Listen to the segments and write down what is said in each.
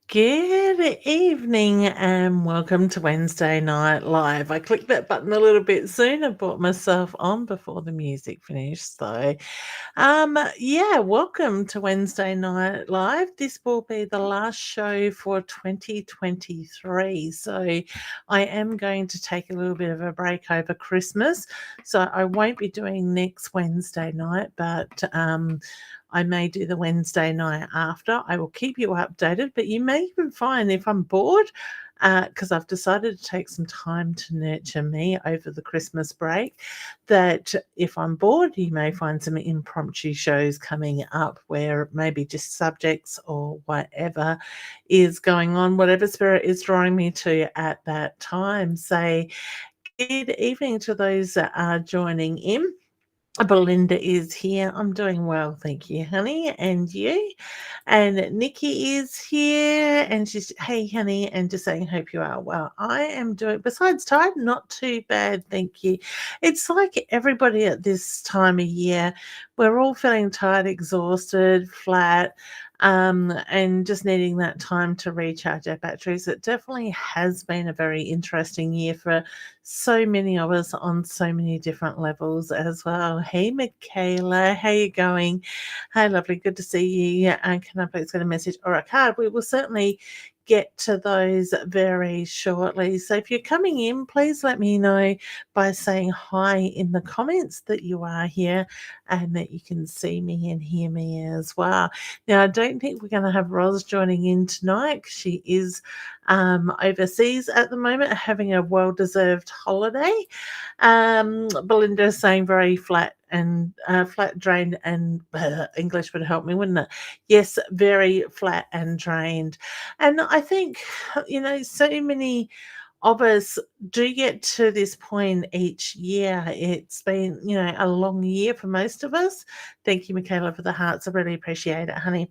Good evening and welcome to Wednesday Night Live. I clicked that button a little bit sooner, brought myself on before the music finished. Welcome to Wednesday Night Live. This will be the last show for 2023. So I am going to take a little bit of a break over Christmas. So I won't be doing next Wednesday night, but I may do the Wednesday night after. I will keep you updated, but you may even find if I'm bored, because I've decided to take some time to nurture me over the Christmas break, that if I'm bored, you may find some impromptu shows coming up where maybe just subjects or whatever is going on, whatever spirit is drawing me to at that time. Say good evening to those that are joining in. Belinda is here. I'm doing well, thank you, honey. And you? And Nikki is here, and she's, hey, honey, and just saying, hope you are well. I am doing, besides tired, not too bad, thank you. It's like everybody at this time of year, we're all feeling tired, exhausted, flat, and just needing that time to recharge our batteries. It definitely has been a very interesting year for so many of us on so many different levels as well. Hey, Michaela, how you going? Hi, lovely. Good to see you. Yeah, and can I please get a message or a card? We will certainly get to those very shortly. So if you're coming in, please let me know by saying hi in the comments that you are here and that you can see me and hear me as well. Now, I don't think we're going to have Roz joining in tonight 'cause she is overseas at the moment, having a well-deserved holiday. Belinda is saying very flat and flat, drained, and English would help me, wouldn't it? Yes, very flat and drained. And I think, so many of us do get to this point each year. It's been, a long year for most of us. Thank you, Michaela, for the hearts. I really appreciate it, honey.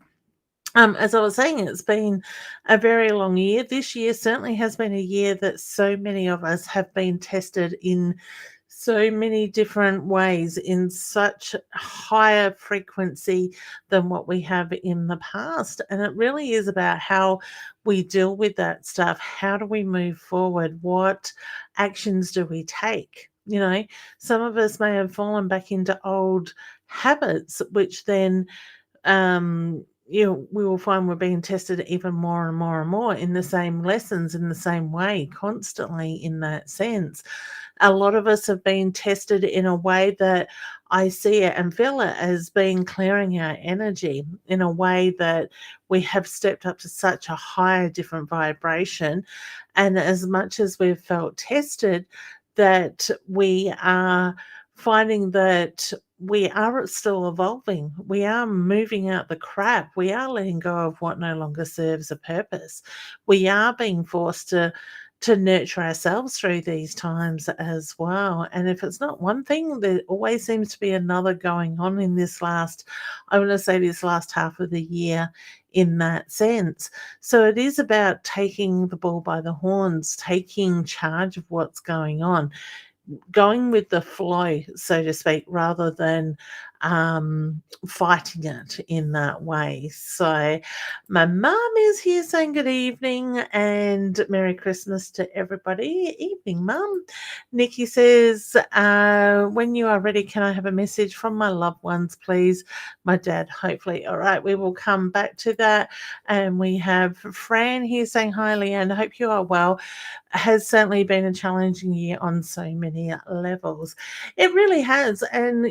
As I was saying, it's been a very long year. This year certainly has been a year that so many of us have been tested in so many different ways, in such higher frequency than what we have in the past. And it really is about how we deal with that stuff. How do we move forward? What actions do we take? Some of us may have fallen back into old habits, which then we will find we're being tested even more and more and more in the same lessons, in the same way, constantly in that sense. A lot of us have been tested in a way that I see it and feel it as being clearing our energy in a way that we have stepped up to such a higher, different vibration. And as much as we've felt tested, that we are finding that we are still evolving. We are moving out the crap. We are letting go of what no longer serves a purpose. We are being forced to nurture ourselves through these times as well. And if it's not one thing, there always seems to be another going on in this last, I want to say, this last half of the year in that sense. So it is about taking the bull by the horns, taking charge of what's going on, going with the flow, so to speak, rather than fighting it in that way. So, my mum is here saying good evening and Merry Christmas to everybody. Evening, mum. Nikki says, when you are ready, can I have a message from my loved ones, please? My dad, hopefully. All right, we will come back to that. And we have Fran here saying, hi, Leanne. I hope you are well. Has certainly been a challenging year on so many levels. It really has. And,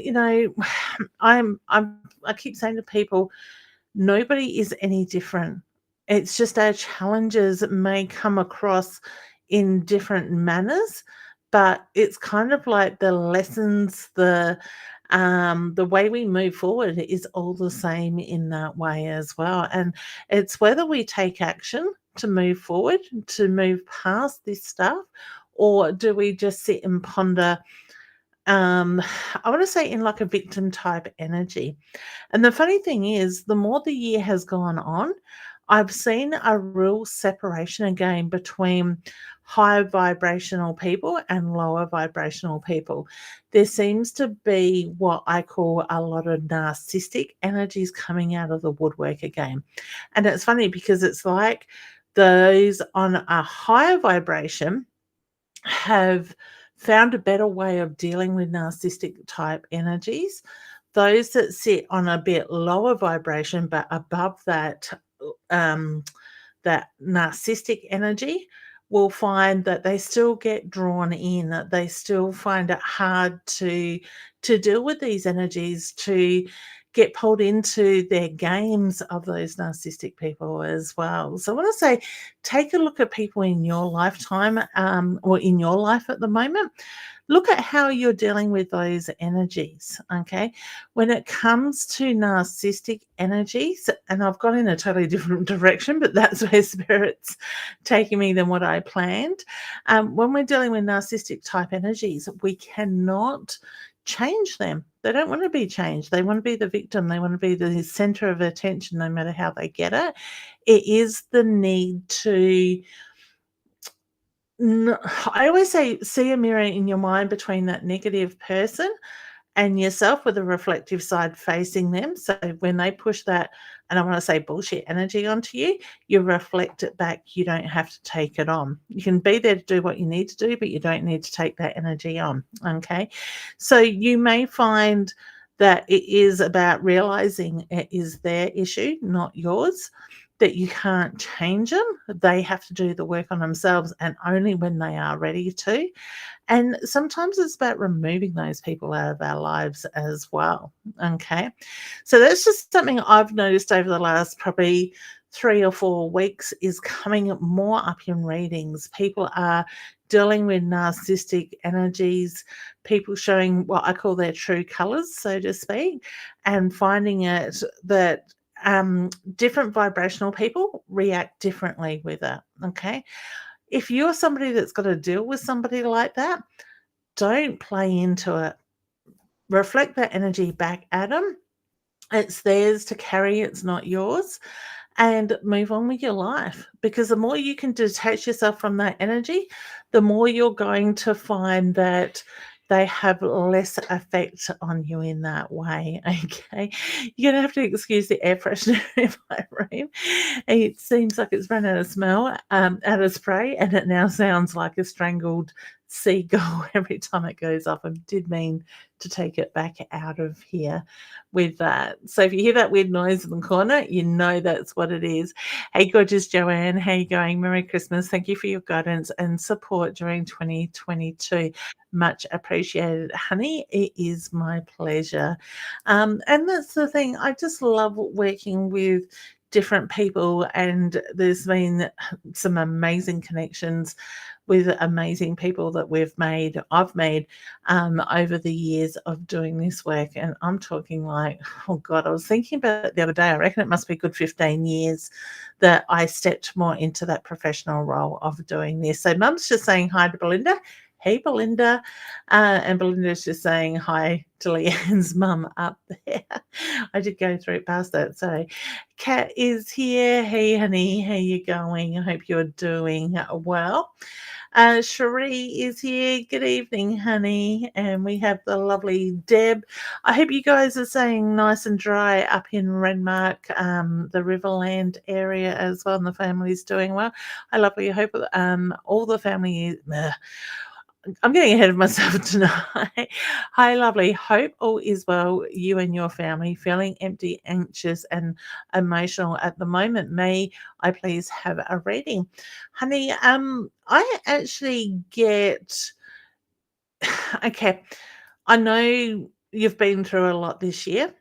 I keep saying to people, nobody is any different. It's just our challenges may come across in different manners, but it's kind of like the lessons, the way we move forward is all the same in that way as well. And it's whether we take action to move forward, to move past this stuff, or do we just sit and ponder, I want to say, in like a victim type energy. And the funny thing is, the more the year has gone on, I've seen a real separation again between high vibrational people and lower vibrational people. There seems to be what I call a lot of narcissistic energies coming out of the woodwork again. And it's funny because it's like those on a higher vibration have found a better way of dealing with narcissistic type energies. Those that sit on a bit lower vibration but above um, that narcissistic energy will find that they still get drawn in, that they still find it hard to deal with these energies, to get pulled into their games of those narcissistic people as well. So I want to say, take a look at people in your lifetime, or in your life at the moment. Look at how you're dealing with those energies, okay? When it comes to narcissistic energies, and I've gone in a totally different direction, but that's where Spirit's taking me than what I planned. When we're dealing with narcissistic type energies, we cannot change them. They don't want to be changed. They want to be the victim. They want to be the center of attention no matter how they get it. It is the need to I always say, see a mirror in your mind between that negative person and yourself with a reflective side facing them. So when they push that, and I want to say bullshit energy onto you, you reflect it back. You don't have to take it on. You can be there to do what you need to do, but you don't need to take that energy on. Okay. So you may find that it is about realizing it is their issue, not yours, that you can't change them. They have to do the work on themselves, and only when they are ready to. And sometimes it's about removing those people out of our lives as well. Okay. So that's just something I've noticed over the last probably 3 or 4 weeks is coming more up in readings. People are dealing with narcissistic energies, people showing what I call their true colors, so to speak, and finding it that different vibrational people react differently with it. Okay. If you're somebody that's got to deal with somebody like that, don't play into it. Reflect that energy back at them. It's theirs to carry, it's not yours. And move on with your life, because the more you can detach yourself from that energy, the more you're going to find that they have less effect on you in that way. Okay. You're going to have to excuse the air freshener in my room. It seems like it's run out of smell, out of spray, and it now sounds like a strangled seagull every time it goes off. I did mean to take it back out of here with that. So if you hear that weird noise in the corner, you know that's what it is. Hey, gorgeous Joanne, how you going? Merry Christmas. Thank you for your guidance and support during 2022. Much appreciated, honey. It is my pleasure. And that's the thing. I just love working with different people, and there's been some amazing connections with amazing people that I've made over the years of doing this work. And I'm talking like, oh God, I was thinking about it the other day. I reckon it must be a good 15 years that I stepped more into that professional role of doing this. So Mum's just saying hi to Belinda. Hey, Belinda. And Belinda's just saying hi to Leanne's mum up there. I did go through past that. So Kat is here. Hey, honey, how you going? I hope you're doing well. Cherie is here. Good evening, honey. And we have the lovely Deb. I hope you guys are staying nice and dry up in Renmark, the Riverland area as well, and the family's doing well. I love you. I hope all the family I'm getting ahead of myself tonight. Hi, lovely. Hope all is well. You and your family feeling empty, anxious, and emotional at the moment. May I please have a reading, honey? I actually get okay. I know you've been through a lot this year.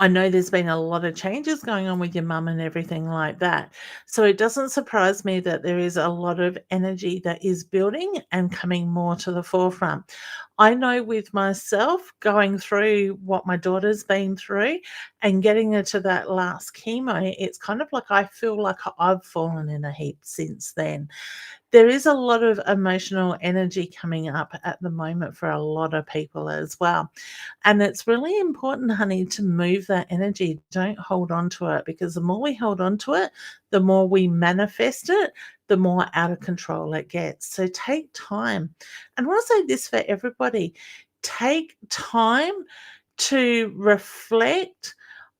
I know there's been a lot of changes going on with your mum and everything like that. So it doesn't surprise me that there is a lot of energy that is building and coming more to the forefront. I know with myself going through what my daughter's been through and getting her to that last chemo, it's kind of like I feel like I've fallen in a heap since then. There is a lot of emotional energy coming up at the moment for a lot of people as well. And it's really important, honey, to move that energy. Don't hold on to it, because the more we hold on to it, the more we manifest it, the more out of control it gets. So take time. And I want to say this for everybody: take time to reflect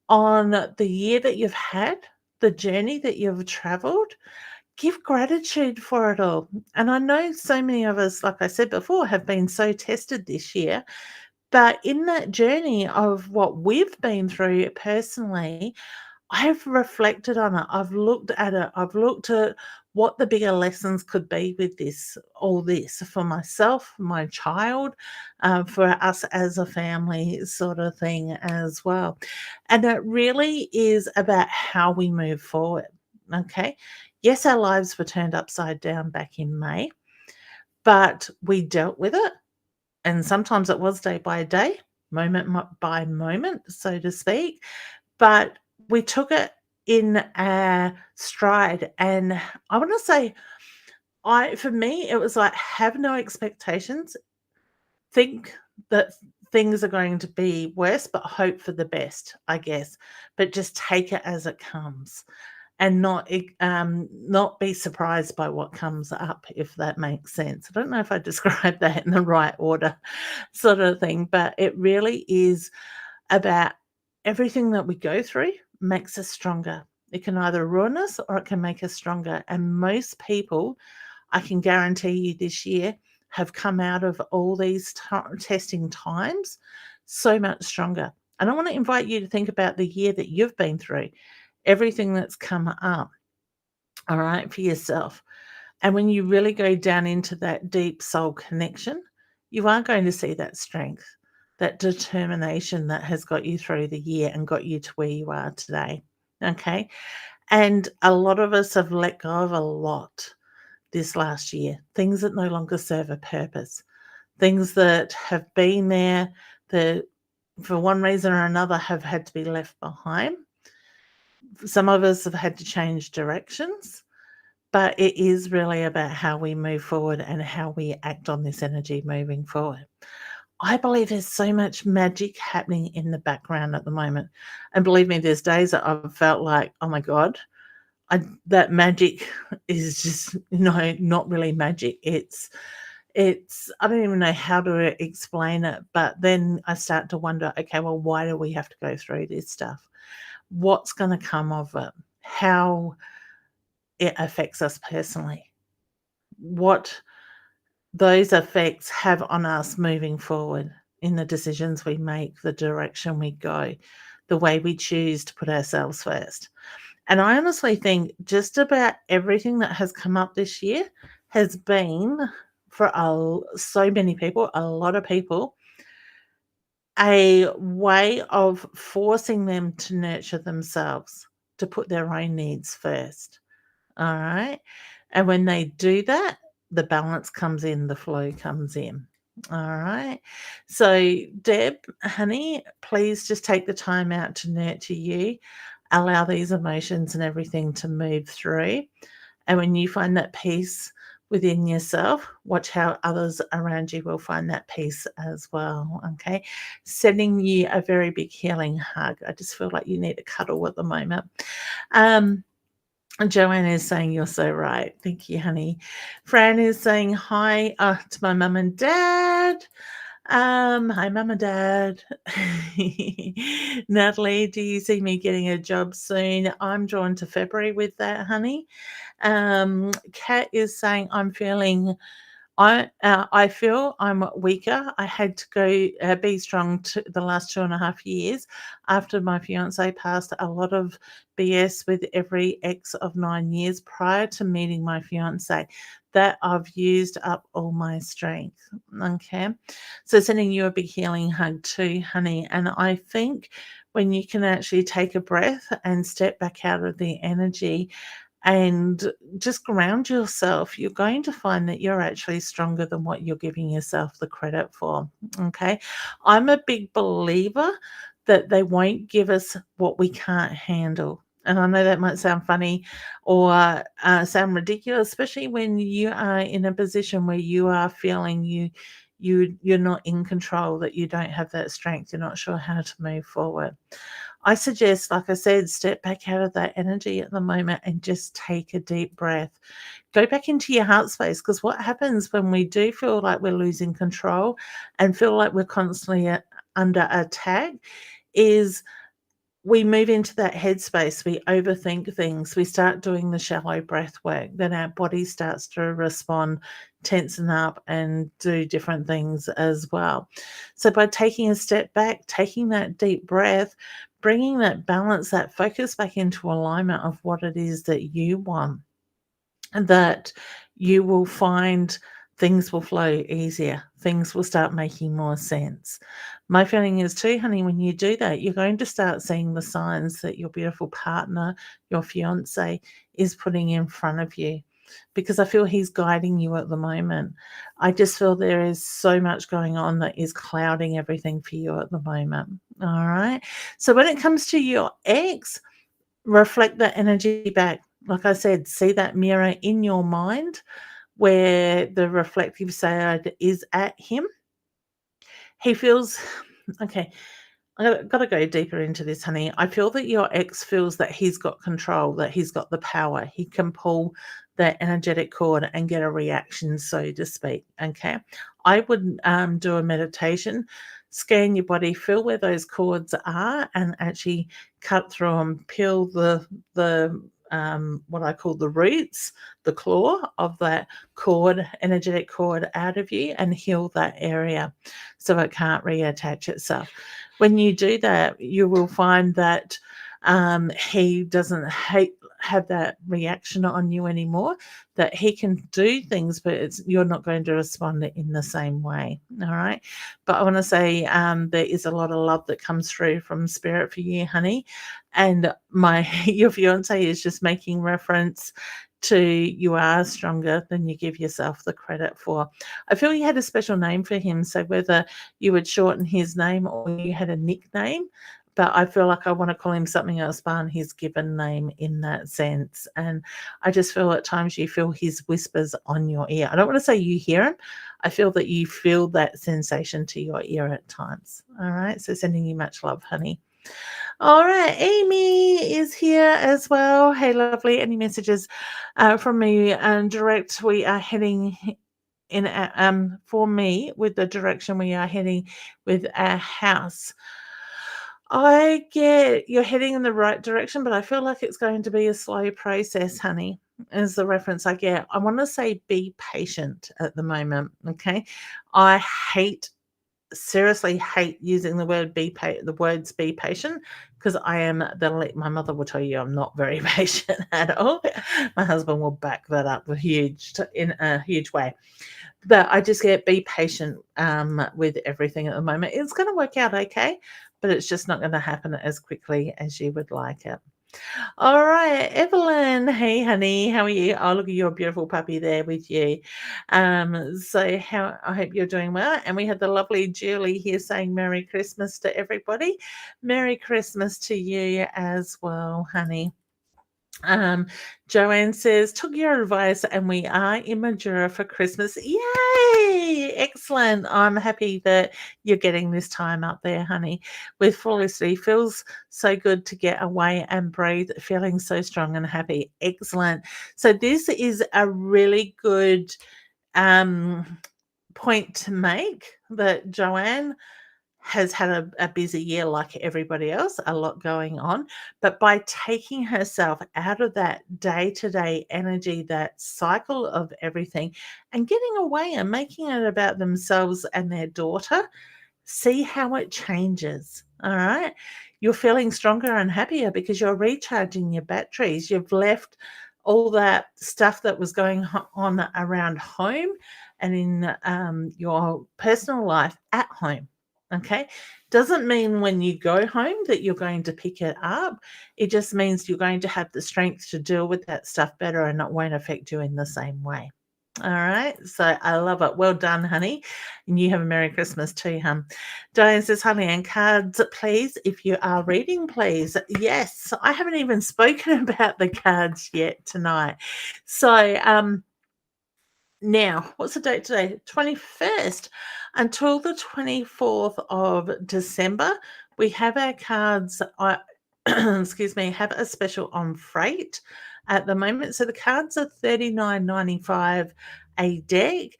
on the year that you've had, the journey that you've traveled. Give gratitude for it all. And I know so many of us, like I said before, have been so tested this year. But in that journey of what we've been through personally, I've reflected on it. I've looked at it. I've looked at what the bigger lessons could be with this, all this for myself, my child, for us as a family, sort of thing as well. And it really is about how we move forward. Okay. Yes, our lives were turned upside down back in May, but we dealt with it. And sometimes it was day by day, by moment, so to speak. But we took it in a stride. And I want to say, for me, it was like, have no expectations. Think that things are going to be worse, but hope for the best, I guess. But just take it as it comes, and not be surprised by what comes up, if that makes sense. I don't know if I described that in the right order, sort of thing, but it really is about everything that we go through makes us stronger. It can either ruin us or it can make us stronger. And most people, I can guarantee you this year, have come out of all these testing times so much stronger. And I want to invite you to think about the year that you've been through, everything that's come up, all right, for yourself. And when you really go down into that deep soul connection, you are going to see that strength, that determination that has got you through the year and got you to where you are today. Okay. And a lot of us have let go of a lot this last year, things that no longer serve a purpose, things that have been there that for one reason or another have had to be left behind. Some of us have had to change directions, but it is really about how we move forward and how we act on this energy moving forward. I believe there's so much magic happening in the background at the moment. And believe me, there's days that I've felt like, oh my God, that magic is just, not really magic. It's I don't even know how to explain it, but then I start to wonder, okay, well, why do we have to go through this stuff? What's going to come of it? How it affects us personally? What those effects have on us moving forward in the decisions we make, the direction we go, the way we choose to put ourselves first. And I honestly think just about everything that has come up this year has been, for so many people, a lot of people, a way of forcing them to nurture themselves, to put their own needs first. All right. And when they do that, the balance comes in, the flow comes in. All right. So, Deb, honey, please just take the time out to nurture you. Allow these emotions and everything to move through. And when you find that peace within yourself, watch how others around you will find that peace as well. Okay. Sending you a very big healing hug. I just feel like you need a cuddle at the moment. Joanne is saying you're so right. Thank you, honey. Fran is saying hi to my mum and dad. Hi, mum and dad. Natalie, do you see me getting a job soon? I'm drawn to February with that, honey. Kat is saying I'm feeling I feel I'm weaker. I had to go be strong the last 2.5 years after my fiance passed a lot of BS with every ex of 9 years prior to meeting my fiance. That I've used up all my strength. Okay. So sending you a big healing hug too, honey. And I think when you can actually take a breath and step back out of the energy and just ground yourself, you're going to find that you're actually stronger than what you're giving yourself the credit for. Okay. I'm a big believer that they won't give us what we can't handle. And I know that might sound funny or sound ridiculous, especially when you are in a position where you are feeling you're not in control, that you don't have that strength, you're not sure how to move forward. I suggest, like I said, step back out of that energy at the moment and just take a deep breath. Go back into your heart space, because what happens when we do feel like we're losing control and feel like we're constantly under attack is we move into that headspace, we overthink things, we start doing the shallow breath work, then our body starts to respond, tensen up, and do different things as well. So by taking a step back, taking that deep breath, bringing that balance, that focus back into alignment of what it is that you want, and that you will find things will flow easier. Things will start making more sense. My feeling is too, honey, when you do that, you're going to start seeing the signs that your beautiful partner, your fiance, is putting in front of you, because I feel he's guiding you at the moment. I just feel there is so much going on that is clouding everything for you at the moment. All right. So when it comes to your ex, reflect that energy back. Like I said, see that mirror in your mind where the reflective side is at him. He feels okay. I gotta go deeper into this, honey. I feel that your ex feels that he's got control, that he's got the power. He can pull that energetic cord and get a reaction, so to speak. Okay. I would do a meditation, scan your body, feel where those cords are, and actually cut through them, peel the what I call the roots, the claw of that cord, energetic cord out of you, and heal that area so it can't reattach itself. When you do that, you will find that he doesn't have that reaction on you anymore, that he can do things, but you're not going to respond in the same way. All right. But I want to say there is a lot of love that comes through from spirit for you, honey. And your fiance is just making reference to you are stronger than you give yourself the credit for. I feel you had a special name for him, so whether you would shorten his name or you had a nickname, but I feel like I want to call him something else than his given name in that sense. And I just feel at times you feel his whispers on your ear. I don't want to say you hear him. I feel that you feel that sensation to your ear at times. All right. So sending you much love, honey. All right, Amy is here as well. Hey, lovely. Any messages from me direct? We are heading in for me with the direction we are heading with our house. I get you're heading in the right direction, but I feel like it's going to be a slow process, honey, is the reference I get. I want to say be patient at the moment. Okay. I seriously hate using the words be patient, because I am my mother will tell you I'm not very patient at all. My husband will back that up in a huge way. But I just get be patient with everything at the moment. It's going to work out okay, but it's just not going to happen as quickly as you would like it. All right, Evelyn. Hey, honey, how are you? Oh, look at your beautiful puppy there with you. So how I hope you're doing well. And we have the lovely Julie here saying Merry Christmas to everybody. Merry Christmas to you as well, honey. Um, Joanne says, took your advice and we are in Majura for Christmas. Yay! Excellent. I'm happy that you're getting this time up there, honey. With Felicity, feels so good to get away and breathe, feeling so strong and happy. Excellent. So this is a really good um point to make that Joanne has had a busy year like everybody else, a lot going on. But by taking herself out of that day to day energy, that cycle of everything, and getting away and making it about themselves and their daughter, see how it changes. All right. You're feeling stronger and happier because you're recharging your batteries. You've left all that stuff that was going on around home and in your personal life at home. Okay. Doesn't mean when you go home that you're going to pick it up. It just means you're going to have the strength to deal with that stuff better and it won't affect you in the same way. All right. So I love it. Well done, honey. And you have a Merry Christmas too, hon. Diane says, honey, and cards, please. If you are reading, please. Yes. I haven't even spoken about the cards yet tonight. So, now, what's the date today? 21st until the 24th of December. We have our cards, excuse me, have a special on freight at the moment. So the cards are $39.95 a deck.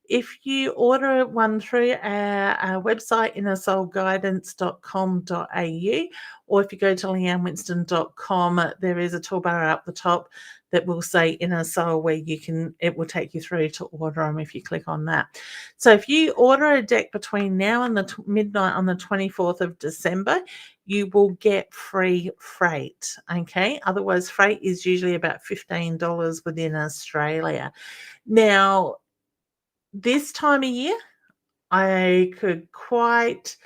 If you order one through our website, innersoulguidance.com.au, or if you go to leannewinston.com, there is a toolbar up the top that will say Inner Soul where it will take you through to order them if you click on that. So if you order a deck between now and the midnight on the 24th of December, you will get free freight. Okay. Otherwise, freight is usually about $15 within Australia. Now, this time of year, I could quite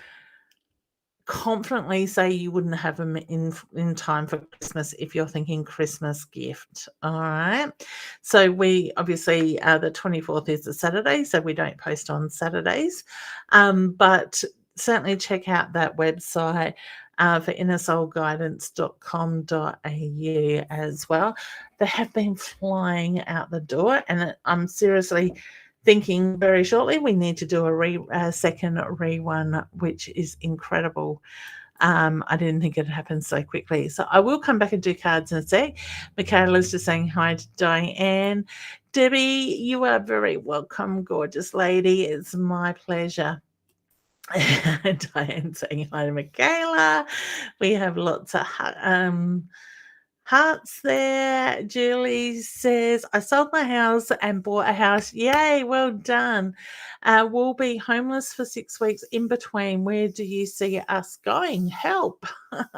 confidently say you wouldn't have them in time for Christmas if you're thinking Christmas gift. All right. So we obviously the 24th is a Saturday, so we don't post on Saturdays. But certainly check out that website for innersoulguidance.com.au as well. They have been flying out the door, and I'm seriously thinking very shortly we need to do a second rerun, which is incredible. I didn't think it'd happen so quickly. So I will come back and do cards in a sec. Michaela's just saying hi to Diane. Debbie, you are very welcome, gorgeous lady. It's my pleasure. Diane saying hi to Michaela. We have lots of hearts there. Julie says, I sold my house and bought a house. Yay, well done. We'll be homeless for 6 weeks in between. Where do you see us going? Help.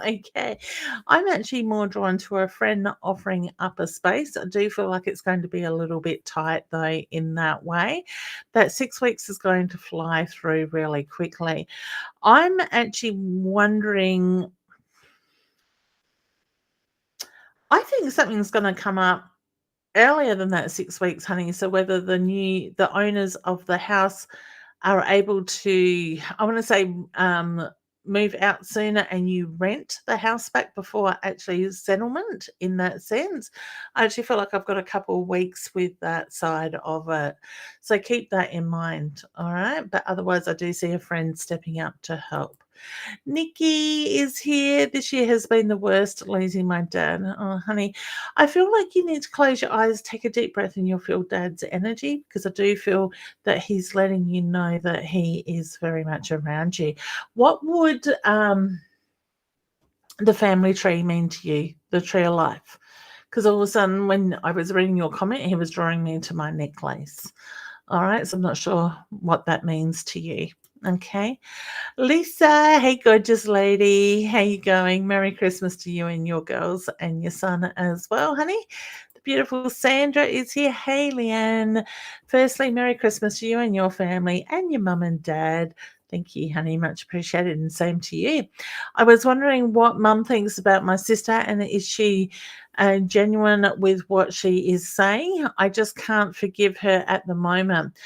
Okay. I'm actually more drawn to a friend offering up a space. I do feel like it's going to be a little bit tight, though, in that way. That 6 weeks is going to fly through really quickly. I'm actually wondering, I think something's going to come up earlier than that 6 weeks, honey. So whether the owners of the house are able to, I want to say, move out sooner and you rent the house back before actually settlement in that sense. I actually feel like I've got a couple of weeks with that side of it. So keep that in mind. All right. But otherwise, I do see a friend stepping up to help. Nikki is here. This year has been the worst, losing my dad. Oh, honey, I feel like you need to close your eyes, take a deep breath, and you'll feel dad's energy, because I do feel that he's letting you know that he is very much around you. What would the family tree mean to you, the tree of life? Because all of a sudden, when I was reading your comment, he was drawing me to my necklace. All right, so I'm not sure what that means to you. Okay. Lisa, hey, gorgeous lady. How you going? Merry Christmas to you and your girls and your son as well, honey. The beautiful Sandra is here. Hey, Leanne. Firstly, Merry Christmas to you and your family and your mum and dad. Thank you, honey. Much appreciated, and same to you. I was wondering what mum thinks about my sister, and is she genuine with what she is saying? I just can't forgive her at the moment.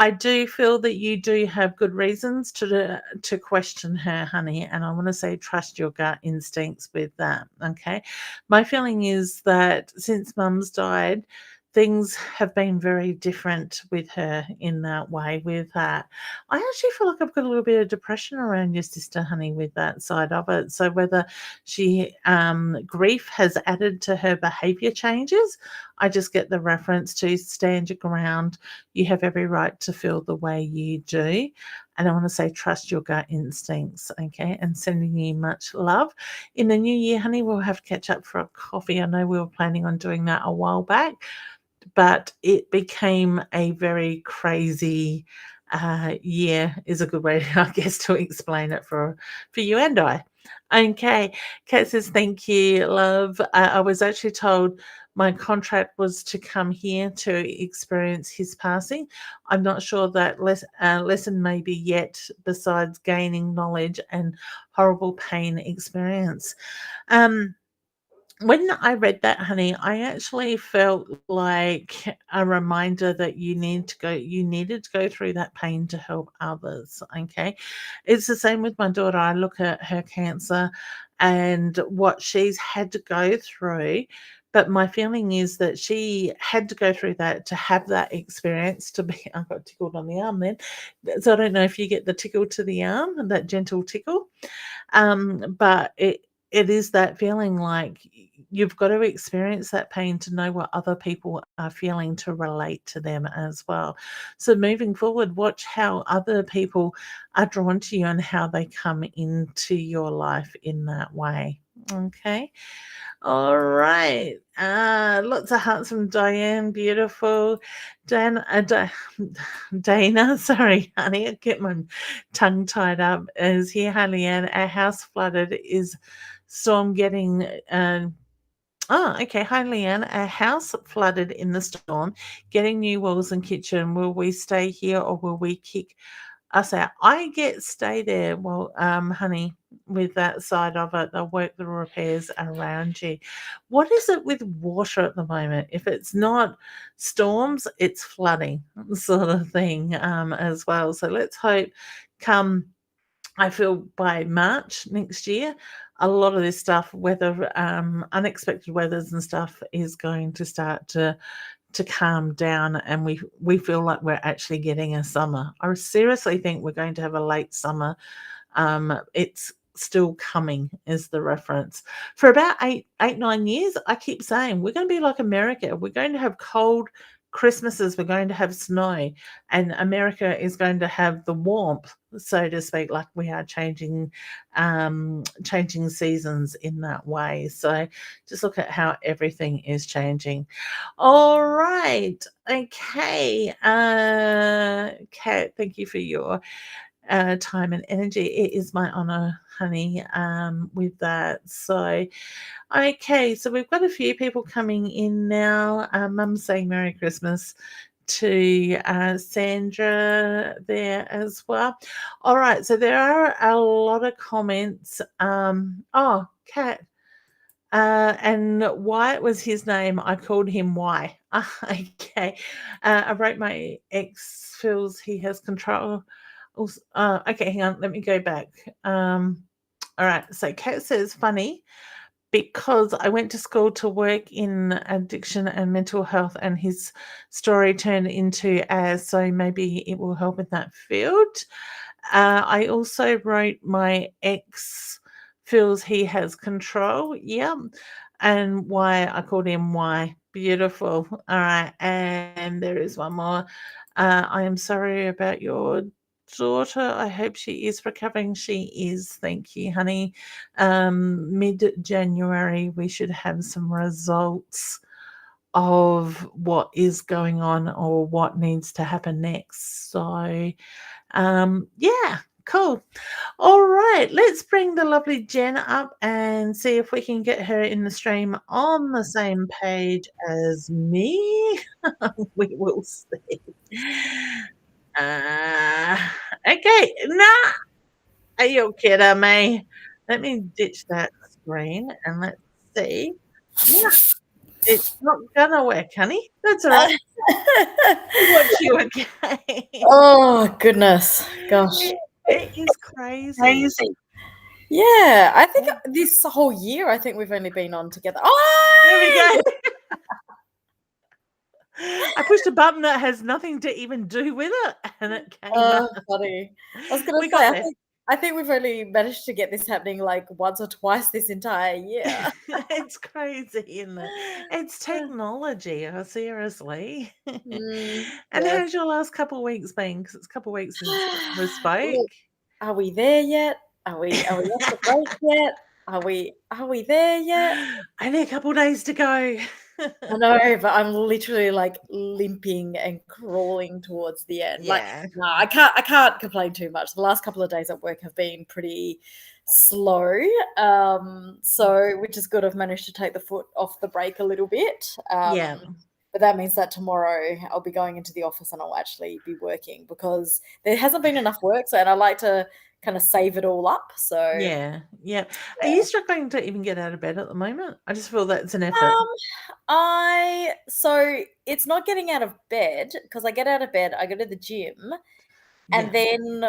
I do feel that you do have good reasons to question her, honey, and I wanna say trust your gut instincts with that, okay? My feeling is that since mum's died, things have been very different with her in that way with that. I actually feel like I've got a little bit of depression around your sister, honey, with that side of it. So whether she grief has added to her behavior changes, I just get the reference to stand your ground. You have every right to feel the way you do. And I want to say, trust your gut instincts, okay? And sending you much love. In the new year, honey, we'll have to catch up for a coffee. I know we were planning on doing that a while back, but it became a very crazy year, is a good way, I guess, to explain it for you and I. Okay, Kat says, "Thank you, love. I was actually told my contract was to come here to experience his passing. I'm not sure that lesson may be yet, besides gaining knowledge and horrible pain experience." Um, when I read that, honey, I actually felt like a reminder that you needed to go through that pain to help others, okay? It's the same with my daughter. I look at her cancer and what she's had to go through, but my feeling is that she had to go through that to have that experience to be I got tickled on the arm then. So I don't know if you get the tickle to the arm, that gentle tickle. But it is that feeling like you've got to experience that pain to know what other people are feeling to relate to them as well. So moving forward, watch how other people are drawn to you and how they come into your life in that way. Okay. All right. Lots of hearts from Diane. Beautiful. Dan, Dana, sorry, honey, I get my tongue tied up. Is here, honey, and our house flooded. Is storm getting Oh, okay. Hi, Leanne. Our house flooded in the storm, getting new walls and kitchen. Will we stay here or will we kick us out? I get stay there. Well, honey, with that side of it, they'll work the repairs around you. What is it with water at the moment? If it's not storms, it's flooding sort of thing as well. So let's hope come I feel by March next year, a lot of this stuff, weather, unexpected weathers and stuff is going to start to calm down, and we feel like we're actually getting a summer. I seriously think we're going to have a late summer. It's still coming is the reference. For about 9 years, I keep saying we're going to be like America. We're going to have cold Christmases. We're going to have snow, and America is going to have the warmth, so to speak. Like we are changing seasons in that way. So just look at how everything is changing. All right. Okay. Kat, thank you for your time and energy. It is my honor, honey, with that. So, okay, so we've got a few people coming in now. Mum's saying Merry Christmas to Sandra there as well. All right, so there are a lot of comments. Kat. And Wyatt was his name. I called him Y. Okay. I wrote my ex feels he has control. Okay, hang on. Let me go back. All right. So Kat says, funny because I went to school to work in addiction and mental health, and his story turned into as so maybe it will help in that field. I also wrote my ex feels he has control. Yeah. And why I called him Y. Beautiful. All right. And there is one more. I am sorry about your daughter. I hope she is recovering. She is. Thank you, honey. Mid January, we should have some results of what is going on or what needs to happen next. So, yeah, cool. All right, let's bring the lovely Jen up and see if we can get her in the stream on the same page as me. We will see. Okay. Nah. Are you kidding me? Let me ditch that screen and let's see. Yeah, it's not gonna work, honey. That's all right. We'll watch you again. Oh, goodness. Gosh. It is crazy. Crazy. Yeah, I think Yeah. this whole year, I think we've only been on together. There we Oh! go. I pushed a button that has nothing to even do with it, and it came up. Funny. I was gonna We say, got there. I think we've only managed to get this happening, like, once or twice this entire year. It's crazy, isn't it? It's technology, seriously. And Yes. how's your last couple of weeks been? Because it's a couple of weeks since we spoke. Look, are we there yet? Are we off the break yet? Are we there yet? Only a couple of days to go. I know, but I'm literally, like, limping and crawling towards the end. Like, Yeah. no, I can't complain too much. The last couple of days at work have been pretty slow, so which is good. I've managed to take the foot off the brake a little bit. Yeah. But that means that tomorrow I'll be going into the office and I'll actually be working because there hasn't been enough work, and I like to kind of save it all up. So Yeah. Yeah. Are you struggling to even get out of bed at the moment? I just feel that's an effort. So it's not getting out of bed because I get out of bed, I go to the gym, and Yeah. then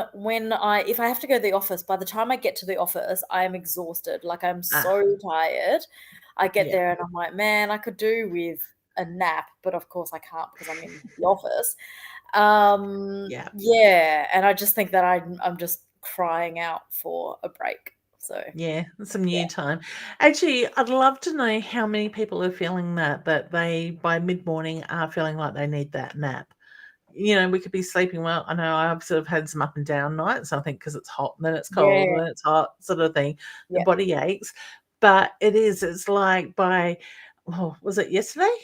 if I have to go to the office, by the time I get to the office, I am exhausted. Like I'm so tired. I get Yeah. there and I'm like, man, I could do with a nap, but of course I can't because I'm in the office. Yeah. Yeah, and I just think that I'm just crying out for a break. So Yeah, some yeah. new time. Actually, I'd love to know how many people are feeling that they, by mid-morning, are feeling like they need that nap. You know, we could be sleeping well. I know I've sort of had some up and down nights, I think, because it's hot, and then it's cold, Yeah, and then it's hot, sort of thing. The yeah. body aches. But it's like was it yesterday?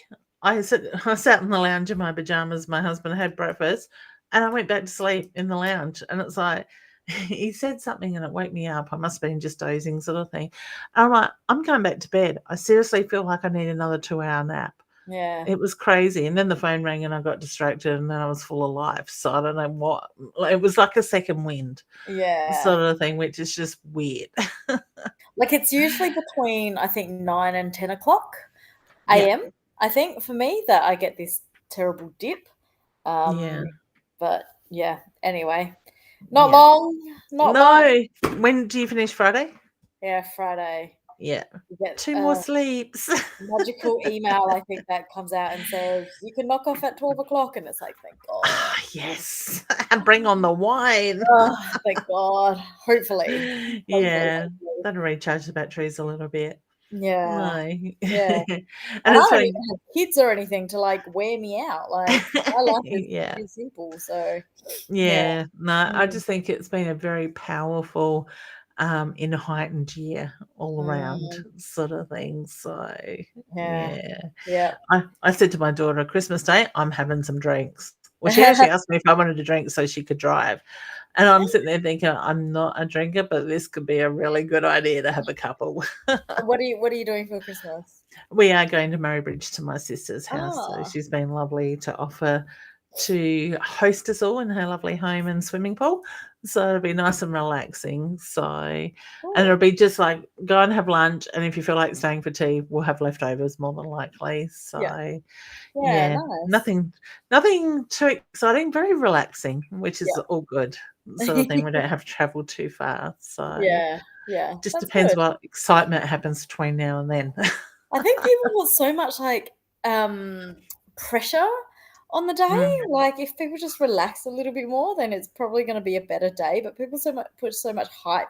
I sat in the lounge in my pajamas, my husband had breakfast, and I went back to sleep in the lounge, and it's like he said something and it woke me up. I must have been just dozing, sort of thing. And I'm like, I'm going back to bed. I seriously feel like I need another 2-hour nap. Yeah. It was crazy. And then the phone rang and I got distracted and then I was full of life. So I don't know what. It was like a second wind Yeah. sort of thing, which is just weird. Like it's usually between I think 9 and 10 o'clock Yeah. AM, I think, for me that I get this terrible dip. Yeah. But yeah, anyway. Not Yeah. long. Not long. No. When do you finish Friday? Yeah, Friday. Yeah. You get 2 more sleeps. magical email, I think, that comes out and says, you can knock off at 12 o'clock. And it's like, thank God. Yes. And bring on the wine. Oh, thank God. Hopefully. Yeah. That'll recharge the batteries a little bit. Yeah. No. Yeah. And I it's don't funny. even have kids or anything to like wear me out. Like my life is Yeah. pretty simple. So Yeah. No, I Mm. just think it's been a very powerful, in a heightened year all around sort of thing. So Yeah. yeah. Yeah. I said to my daughter, Christmas Day, I'm having some drinks. Well, she actually asked me if I wanted to drink so she could drive. And I'm sitting there thinking, I'm not a drinker, but this could be a really good idea to have a couple. What are you doing for Christmas? We are going to Marybridge to my sister's house. So Ah. she's been lovely to offer to host us all in her lovely home and swimming pool. So it'll be nice and relaxing. So, and it'll be just like go and have lunch. And if you feel like staying for tea, we'll have leftovers more than likely. So, Yeah, nice. nothing too exciting, very relaxing, which is all good. Sort of thing. We don't have to travel too far. So, Yeah. just That's depends good. what excitement happens between now and then. I think people put so much like pressure on the day. Like if people just relax a little bit more, then it's probably going to be a better day. But people put so much hype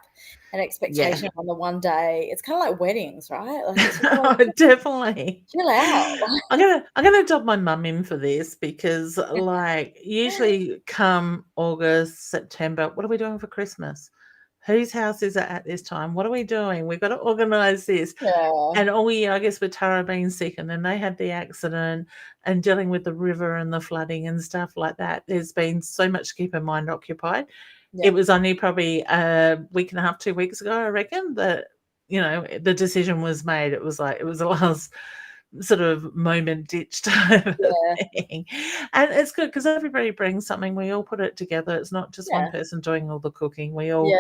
and expectation on the one day. It's kind of like weddings, right? Like it's just like, Definitely. chill out. I'm gonna adopt my mum in for this because like usually come August, September, what are we doing for Christmas? Whose house is it at this time? What are we doing? We've got to organise this. Yeah. And all year, I guess, with Tara being sick and then they had the accident and dealing with the river and the flooding and stuff like that, there's been so much to keep her mind occupied. Yeah. It was only probably a week and a half, 2 weeks ago, I reckon, that, the decision was made. It was like, it was the last sort of moment ditch type of thing. And it's good because everybody brings something. We all put it together. It's not just one person doing all the cooking. We all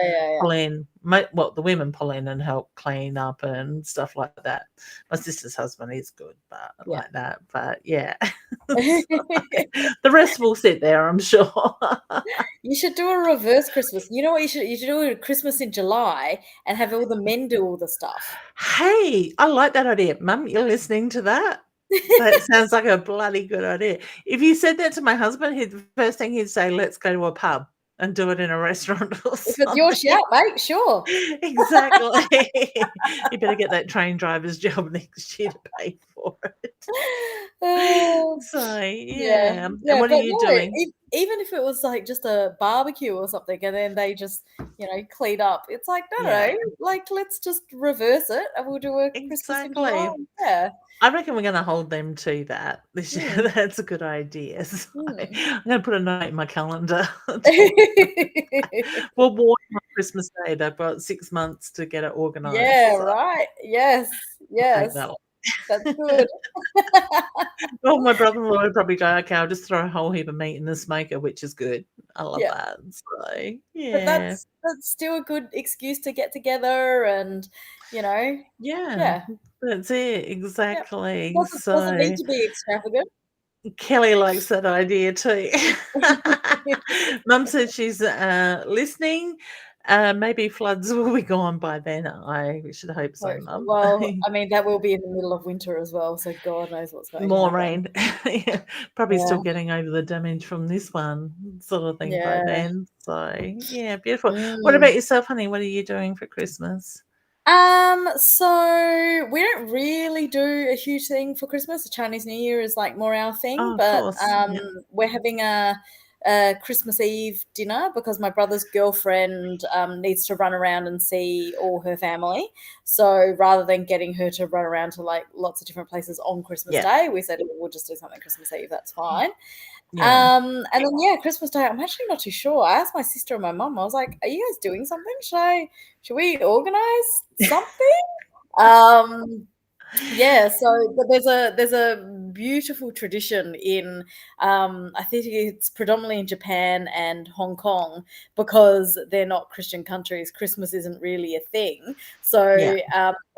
pull in. Well, the women pull in and help clean up and stuff like that. My sister's husband is good, but like that. But yeah, the rest will sit there, I'm sure. You should do a reverse Christmas. You know what you should do a Christmas in July and have all the men do all the stuff. Hey, I like that idea. Mum, you're listening to that? That sounds like a bloody good idea. If you said that to my husband, the first thing he'd say, let's go to a pub and do it in a restaurant or something. If it's your shout, mate, sure. Exactly. You better get that train driver's job next year to pay for it. So, yeah. And what are you doing? Even if it was like just a barbecue or something, and then they just, clean up. It's like, no, like let's just reverse it and we'll do a Christmas in July. Yeah. I reckon we're going to hold them to that this year. That's a good idea. So I'm going to put a note in my calendar. We'll warn them on Christmas Day. They've got 6 months to get it organised. Yeah, right. Yes. That's good. Well, my brother-in-law would probably go, okay, I'll just throw a whole heap of meat in the smoker, which is good. I love that. So, yeah. But that's still a good excuse to get together and, Yeah. That's it. Exactly. Yep. Doesn't need to be extravagant. Kelly likes that idea too. Mum said she's listening. Maybe floods will be gone by then. I should hope so, Mum. Well, I mean, that will be in the middle of winter as well, so God knows what's going on. More rain. Probably still getting over the damage from this one sort of thing by then. So, yeah, beautiful. What about yourself, honey? What are you doing for Christmas? So we don't really do a huge thing for Christmas. The Chinese New Year is like more our thing, but we're having a Christmas Eve dinner because my brother's girlfriend needs to run around and see all her family. So rather than getting her to run around to like lots of different places on Christmas Day, we said we'll just do something Christmas Eve. That's fine. And then Christmas Day, I'm actually not too sure. I asked my sister and my mum. I was like, "Are you guys doing something? Should we organize something?" So but there's a beautiful tradition in I think it's predominantly in Japan and Hong Kong because they're not Christian countries. Christmas isn't really a thing. So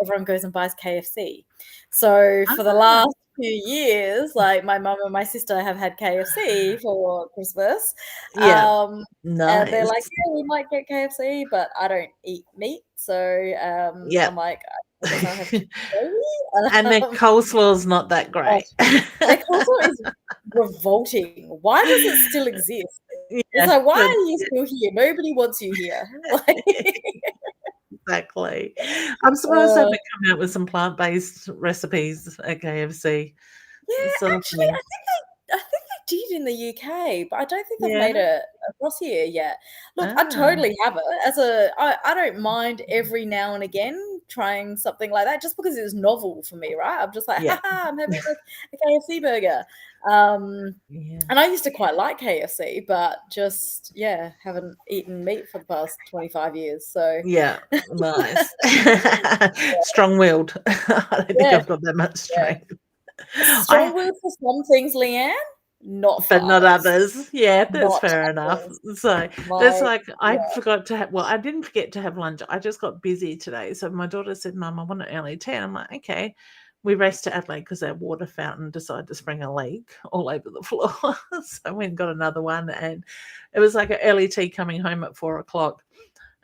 everyone goes and buys KFC. So for the last few years, like my mum and my sister have had KFC for Christmas. Nice. And they're like, yeah, we might get KFC, but I don't eat meat. So I'm like, I guess I'll have chicken gravy. And their coleslaw's not that great. Their coleslaw is revolting. Why does it still exist? It's like, why are you still here? Nobody wants you here. Exactly. I'm surprised they haven't come out with some plant-based recipes at KFC. Yeah, actually, I think they did in the UK, but I don't think they've made it across here yet. Look, I totally have it. I don't mind every now and again trying something like that just because it was novel for me, right? I'm just like, I'm having a KFC burger. And I used to quite like KFC, but just haven't eaten meat for the past 25 years. So nice. Strong-willed. I don't think I've got that much strength. Strong-willed for some things, Leanne. But not others. Yeah, that's fair enough. So that's like I forgot to have. Well, I didn't forget to have lunch. I just got busy today. So my daughter said, "Mum, I want an early tea." And I'm like, "Okay." We raced to Adelaide because our water fountain decided to spring a leak all over the floor. So we got another one, and it was like an early tea coming home at 4:00.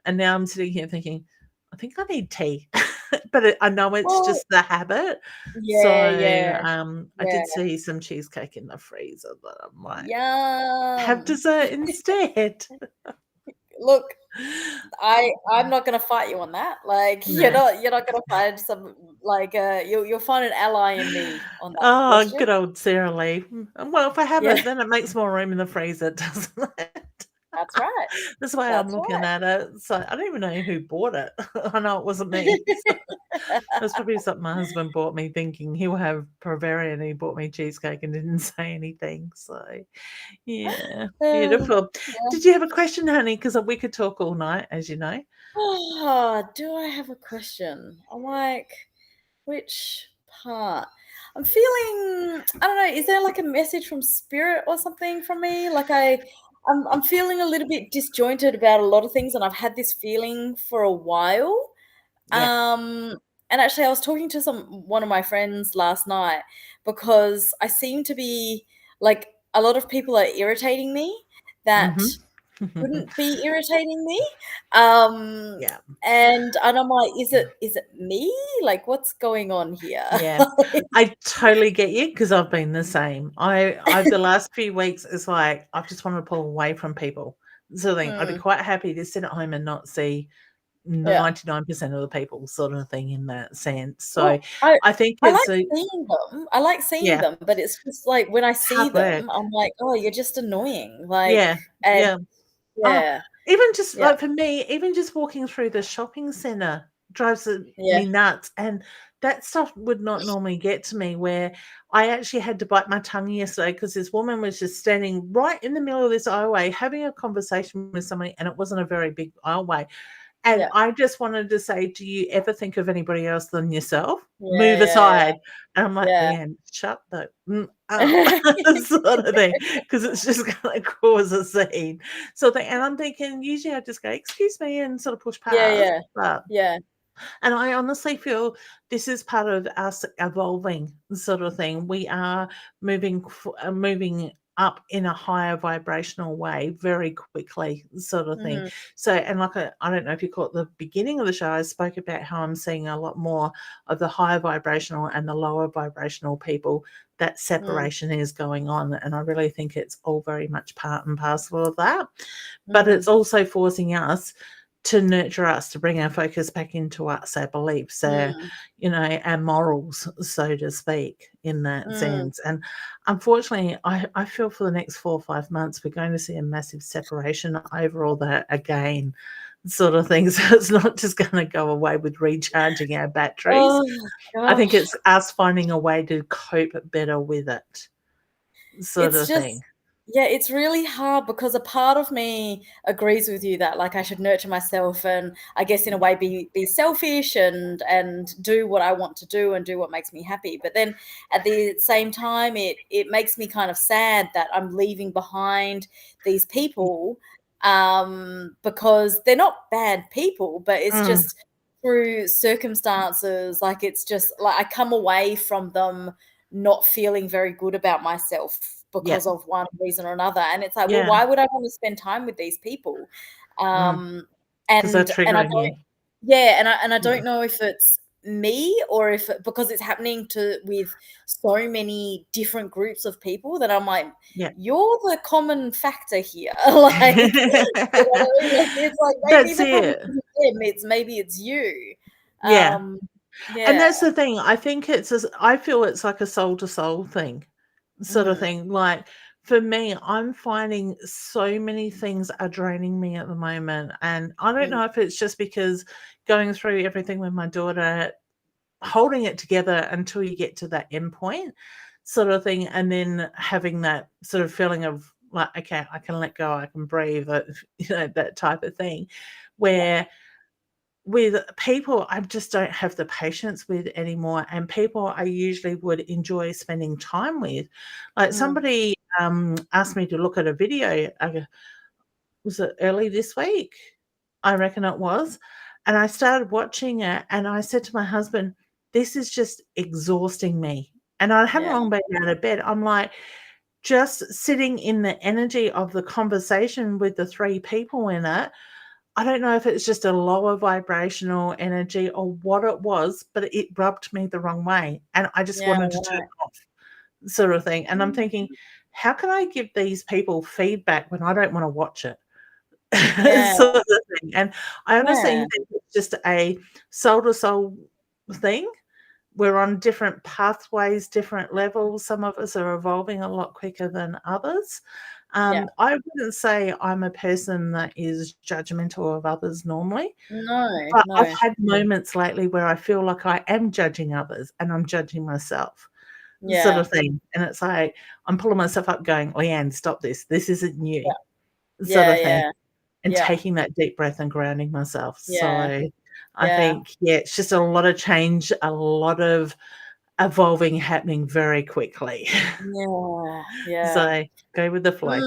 And now I'm sitting here thinking, I think I need tea. But I know it's just the habit. I did see some cheesecake in the freezer, but I'm like, have dessert instead. Look, I'm not going to fight you on that. Like you're not going to find some like you'll find an ally in me on that. Oh, good old Sarah Lee. Well, if I have it, then it makes more room in the freezer, doesn't it? That's right. That's why I'm looking at it. So I don't even know who bought it. I know it wasn't me. So it was probably something my husband bought me thinking he'll have Bavaria, and he bought me cheesecake and didn't say anything. So beautiful. Did you have a question, honey? Because we could talk all night, as you know. Oh, do I have a question? I'm like, which part. I'm feeling, I don't know, is there like a message from spirit or something from me? Like I'm feeling a little bit disjointed about a lot of things, and I've had this feeling for a while. Yeah. And actually I was talking to one of my friends last night because I seem to be like, a lot of people are irritating me that Mm-hmm. wouldn't be irritating me. Yeah. And I'm like, is it me? Like, what's going on here? Yeah. I totally get you because I've been the same. I've the last few weeks, it's like I just want to pull away from people. Sort of thing. I'd be Mm, quite happy to sit at home and not see yeah. 99% of the people, sort of thing, in that sense. So Well, I I think I it's like a seeing them. I like seeing yeah, them, but it's just like when I it's see hard work. them, I'm like, "Oh, you're just annoying." Like, Yeah, and yeah. Oh, yeah, even just yeah, like for me, even just walking through the shopping center drives yeah, me nuts. And that stuff would not normally get to me, where I actually had to bite my tongue yesterday because this woman was just standing right in the middle of this aisleway having a conversation with somebody, and it wasn't a very big aisleway. And yeah, I just wanted to say, "Do you ever think of anybody else than yourself? yeah, Move yeah, aside." And I'm like, yeah, "Leanne, shut the up," yeah. sort of thing, because it's just gonna cause a scene. And I'm thinking, usually I just go, "Excuse me," and sort of push Yeah, past, yeah, but yeah. and I honestly feel this is part of us evolving, sort of thing. We are moving up in a higher vibrational way very quickly, sort of thing. Mhm, So, and like I don't know if you caught the beginning of the show, I spoke about how I'm seeing a lot more of the higher vibrational and the lower vibrational people. That mm, separation is going on, and I really think it's all very much part and parcel of that. But mm, it's also forcing us to nurture us, to bring our focus back into us, our beliefs, mm, our morals, so to speak, in that mm. sense. And unfortunately, I feel for the next 4 or 5 months, we're going to see a massive separation over all that again, sort of thing. So it's not just going to go away with recharging our batteries. Oh I think gosh. it's us finding a way to cope better with it, sort It's of just, thing. yeah, it's really hard because a part of me agrees with you that like I should nurture myself and I guess in a way be selfish and do what I want to do and do what makes me happy. But then at the same time it makes me kind of sad that I'm leaving behind these people, because they're not bad people, but it's Mm, just through circumstances, like it's just like I come away from them not feeling very good about myself yeah, because of one reason or another. And it's like, well, yeah, why would I want to spend time with these people? because Um, 'cause they're and I triggering don't, you. yeah, and I Yeah, don't know if it's me or if because it's happening to with so many different groups of people that I'm like, yeah. you're the common factor here. Like, you know what I mean? Like, it's like maybe That's the problem it. isn't them, it's maybe it's you. Yeah, Um, and yeah. that's the thing. I think I feel it's like a soul to soul thing, sort of Mm, thing. Like, for me, I'm finding so many things are draining me at the moment, and I don't mm, know if it's just because going through everything with my daughter, holding it together until you get to that end point, sort of thing, and then having that sort of feeling of like, "Okay, I can let go, I can breathe," that type of thing, yeah. where with people, I just don't have the patience with anymore, and people I usually would enjoy spending time with. Like, Mm, somebody, asked me to look at a video, was it early this week? I reckon it was, and I started watching it, and I said to my husband, "This is just exhausting me," and I hadn't yeah. long been out of bed. I'm like, just sitting in the energy of the conversation with the 3 people in it, I don't know if it's just a lower vibrational energy or what it was, but it rubbed me the wrong way, and I just Yeah, wanted to turn right. it off, sort of thing. And I'm Mm, thinking, "How can I give these people feedback when I don't wanna watch it?" yeah, Sort of thing. And I honestly yeah, think it's just a soul to soul thing. We're on different pathways, different levels. Some of us are evolving a lot quicker than others. yeah. I wouldn't say I'm a person that is judgmental of others normally, No, but I've no. had moments lately where I feel like I am judging others and I'm judging myself, sort Yeah, of thing. And it's like I'm pulling myself up going, "Leanne, stop this. This isn't you," yeah, sort yeah, of thing, yeah, and yeah, taking that deep breath and grounding myself. yeah, So I yeah, think, yeah, it's just a lot of change, a lot of evolving, happening very quickly. Yeah. So go with the flow.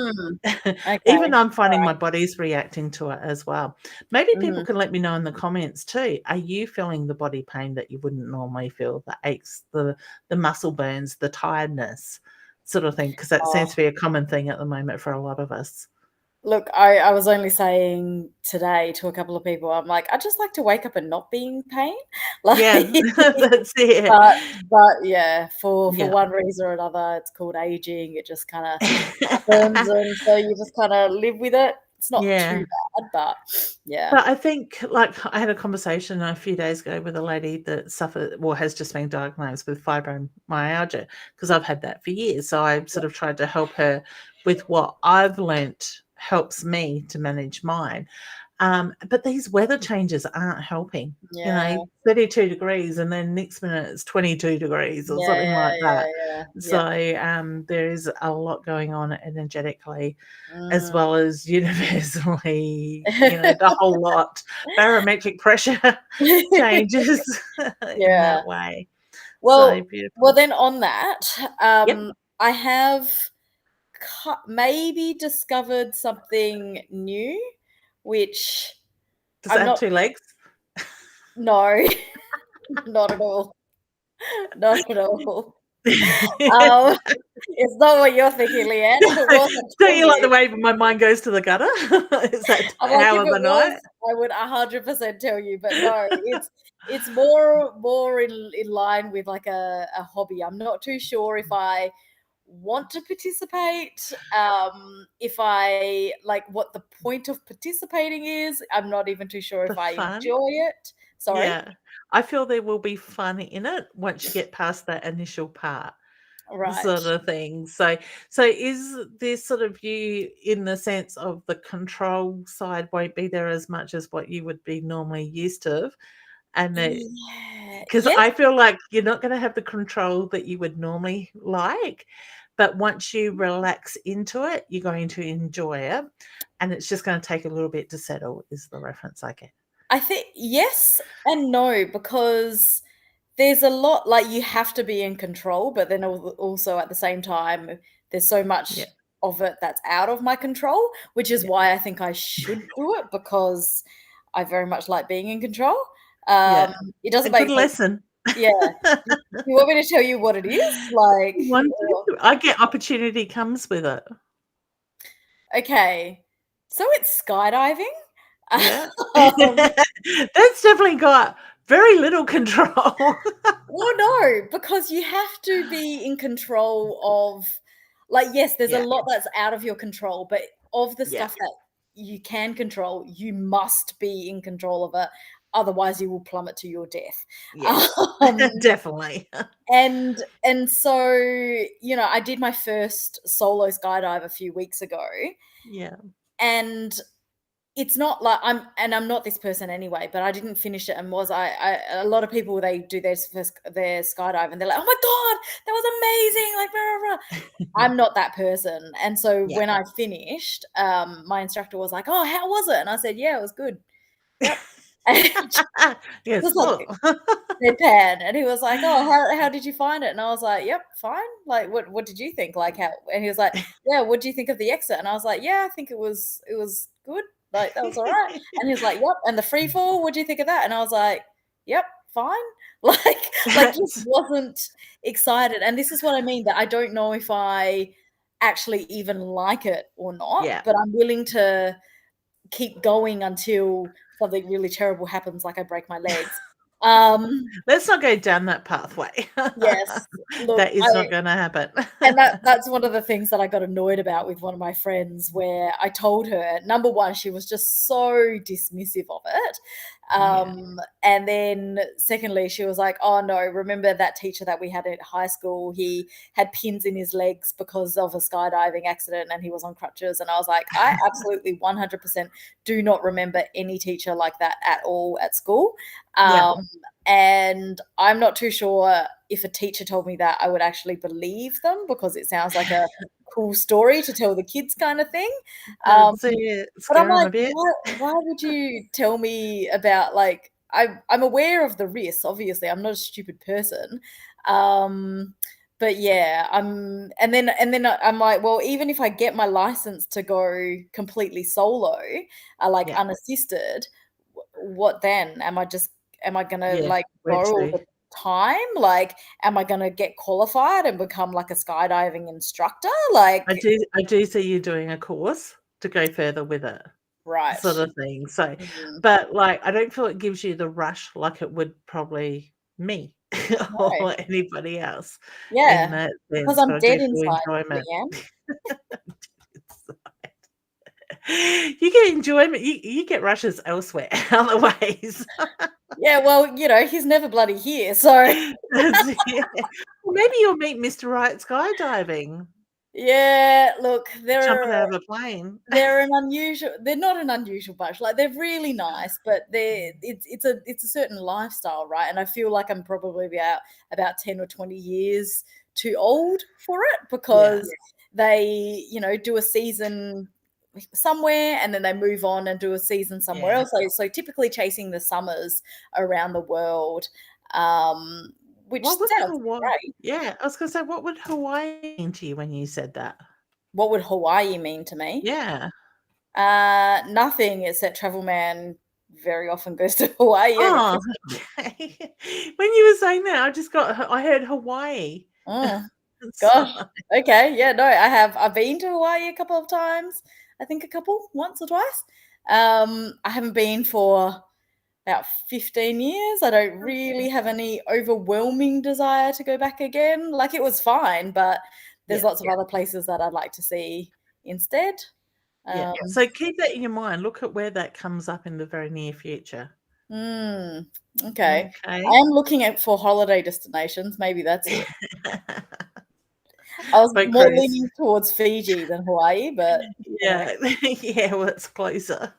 Okay. Even I'm All finding right. my body's reacting to it as well. Maybe people Mhm. can let me know in the comments too. Are you feeling the body pain that you wouldn't normally feel? The aches, the muscle burns, the tiredness sort of thing? Because that seems Oh, to be a common thing at the moment for a lot of us. look, I was only saying today to a couple of people, I'm like, "I'd just like to wake up and not be in pain." Yeah, Like, that's it. but yeah, for Yeah. one reason or another, it's called aging. It just kinda happens, and so you just kinda live with it. It's not too Yeah. bad, but yeah. But I think, like, I had a conversation a few days ago with a lady that has just been diagnosed with fibromyalgia, because I've had that for years. So I sort of tried to help her with what I've learnt helps me to manage mine. But these weather changes aren't helping. Yeah. 32 degrees, and then next minute it's 22 degrees or Yeah, something like yeah, that. yeah, yeah. So Yep. there is a lot going on energetically, as Mm. well as universally, the whole lot. Barometric pressure changes in Yeah. that way. So Well, beautiful. then on that, Yep. I have maybe discovered something new, which Does it I'm have not. 2 legs? No, not at all. Not at all. Um, it's not what you're thinking, Leanne. If it was, I'd Don't tell you like the you. way my mind goes to the gutter? Is that I'm like, hour if of it the night? was, I would 100% tell you, but no, it's more in line with like a hobby. I'm not too sure if I want to participate, if I like what the point of participating is. I'm not even too sure The if I fun? enjoy it. Sorry? Yeah. I feel there will be fun in it once you get past that initial part, Right. sort of thing. So is this sort of you in the sense of the control side won't be there as much as what you would be normally used to? And that Yeah. because Yes. I feel like you're not gonna have the control that you would normally like, but once you relax into it, you're going to enjoy it, and it's just gonna take a little bit to settle is the reference I get. I think yes and no, because there's a lot like, you have to be in control, but then also at the same time, there's so Yeah, much of it that's out of my control, which is yeah, why I think I should do it because I very much like being in control. yeah. It A doesn't good make sense. lesson. Yeah. Do you want me to tell you what it is? Like, One or I get opportunity comes with it. okay. So it's skydiving. Yeah. Um That's definitely got very little control. Well, no, because you have to be in control of like, yes, there's a Yeah, lot that's out of your control, but of the yeah, stuff that you can control, you must be in control of it. Otherwise, you will plummet to your death. yes. Um, Definitely. and so, I did my first solo skydive a few weeks ago, Yeah, and it's not like I'm not this person anyway, but I didn't finish it and was I a lot of people, they do their skydive and they're like, "Oh my god, that was amazing!" Like, blah, blah, blah. I'm not that person, and so yeah. when I finished, my instructor was like, "Oh, how was it?" And I said, "Yeah, it was good. Yep." And Yes, just like look. deadpan, and he was like, "Oh, how did you find it?" And I was like, "Yep, fine. Like, what did you think? Like, how?" And he was like, "Yeah, what do you think of the exit?" And I was like, "Yeah, I think it was good. Like, that was all right." And he was like, "Yep, and the free fall, what do you think of that?" And I was like, "Yep, fine." Like just That's wasn't excited. And this is what I mean, that I don't know if I actually even like it or not, yeah. but I'm willing to keep going until something really terrible happens, like I break my legs. Um, Let's not go down that pathway. yes, look, That is not gonna happen. and that's one of the things that I got annoyed about with one of my friends, where I told her, number 1, she was just so dismissive of it. Yeah, And then secondly, she was like, "Oh no, remember that teacher that we had at high school? He had pins in his legs because of a skydiving accident and he was on crutches." And I was like, I absolutely 100% do not remember any teacher like that at all at school. yeah. Um, and I'm not too sure if a teacher told me that I would actually believe them, because it sounds like a cool story to tell the kids kind of thing. Um, That's it. but I'm Scare 'em like, a bit. why would you tell me about, like, I'm aware of the risks. Obviously, I'm not a stupid person. But yeah, and then I'm like, well, even if I get my license to go completely solo, like Yeah. unassisted, what then? Am I gonna Yeah. like Where go all to? the time? Like, am I gonna get qualified and become like a skydiving instructor? Like, I do see you doing a course to go further with it, right. sort of thing. So, Mhm. but like, I don't feel it gives you the rush like it would probably me No. or anybody else in Yeah, that because sense. I'm But I do dead feel inside, enjoyment. Leanne. You get enjoyment. You get rushes elsewhere, other ways. Yeah, well, he's never bloody here, so That's it. Well, maybe you'll meet Mr. Right skydiving, yeah, look, jumping out of a plane. they're not an unusual bunch. Like, they're really nice, but it's a certain lifestyle, right? And I feel like I'm probably about 10 or 20 years too old for it, Yeah, because they, do a season somewhere and then they move on and do a season somewhere yeah. else. So typically chasing the summers around the world, um, which What would sounds Hawaii great. Yeah, I was gonna say, what would Hawaii mean to you when you said that? What would Hawaii mean to me? Yeah. Nothing, except Travel Man very often goes to Hawaii over Oh, Christmas. okay. When you were saying that, I heard Hawaii. Oh, So gosh. Okay, yeah, no, I've been to Hawaii a couple of times. I think once or twice. I haven't been for about 15 years. I don't really have any overwhelming desire to go back again. Like, it was fine, but there's yeah, lots of other places that I'd like to see instead. yeah. Um, So keep that in your mind. Look at where that comes up in the very near future. mm, okay. I Okay. am looking at for holiday destinations. Maybe that's it. I was But more cruise. leaning towards Fiji than Hawaii, but Yeah. Yeah, well, it's closer.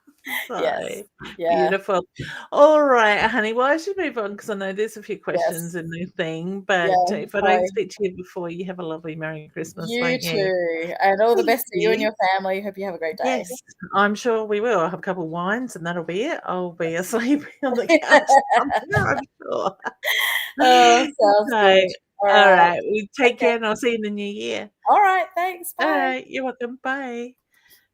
So yes. Yeah. beautiful. All right, honey. Well, I should move on because I know there's a few questions Yes. in the thing. Yeah. But if I don't Sorry. speak to you before, you have a lovely Merry Christmas, You won't you? too. And all the Thank best to you and you. your family. Hope you have a great day. Yes, I'm sure we will. I'll have a couple of wines and that'll be it. I'll be asleep on the couch somewhere, I'm sure. Oh, sounds good. So, All all right. right. Well, take Okay. care and I'll see you in the new year. All right. Thanks. All Bye. right. You're welcome. Bye.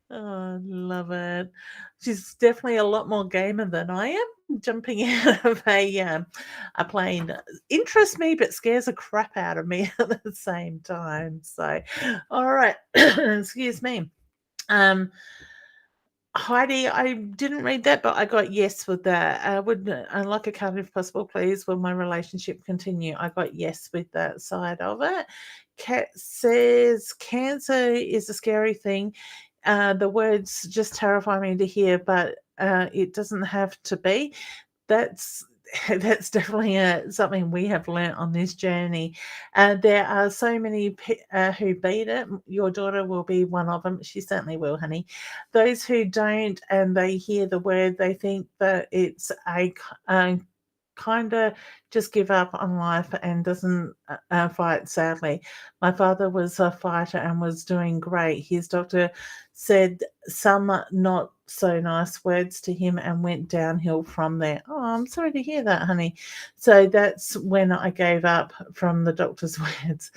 Oh, love it. She's definitely a lot more gamer than I am. Jumping out of a plane interests me, but scares the crap out of me at the same time. So, all right. Excuse me. Um, Heidi, I didn't read that, but I got yes with that. Would I like a card if possible, please? Will my relationship continue? I got yes with that side of it. Kat says cancer is a scary thing. The words just terrify me to hear, but it doesn't have to be. That's that's definitely something we have learnt on this journey. There are so many who beat it. Your daughter will be one of them. She certainly will, honey. Those who don't and they hear the word, they think that it's a kind of just give up on life and doesn't fight, sadly. My father was a fighter and was doing great. His doctor said some not so nice words to him and went downhill from there. Oh, I'm sorry to hear that, honey. So that's when I gave up from the doctor's words.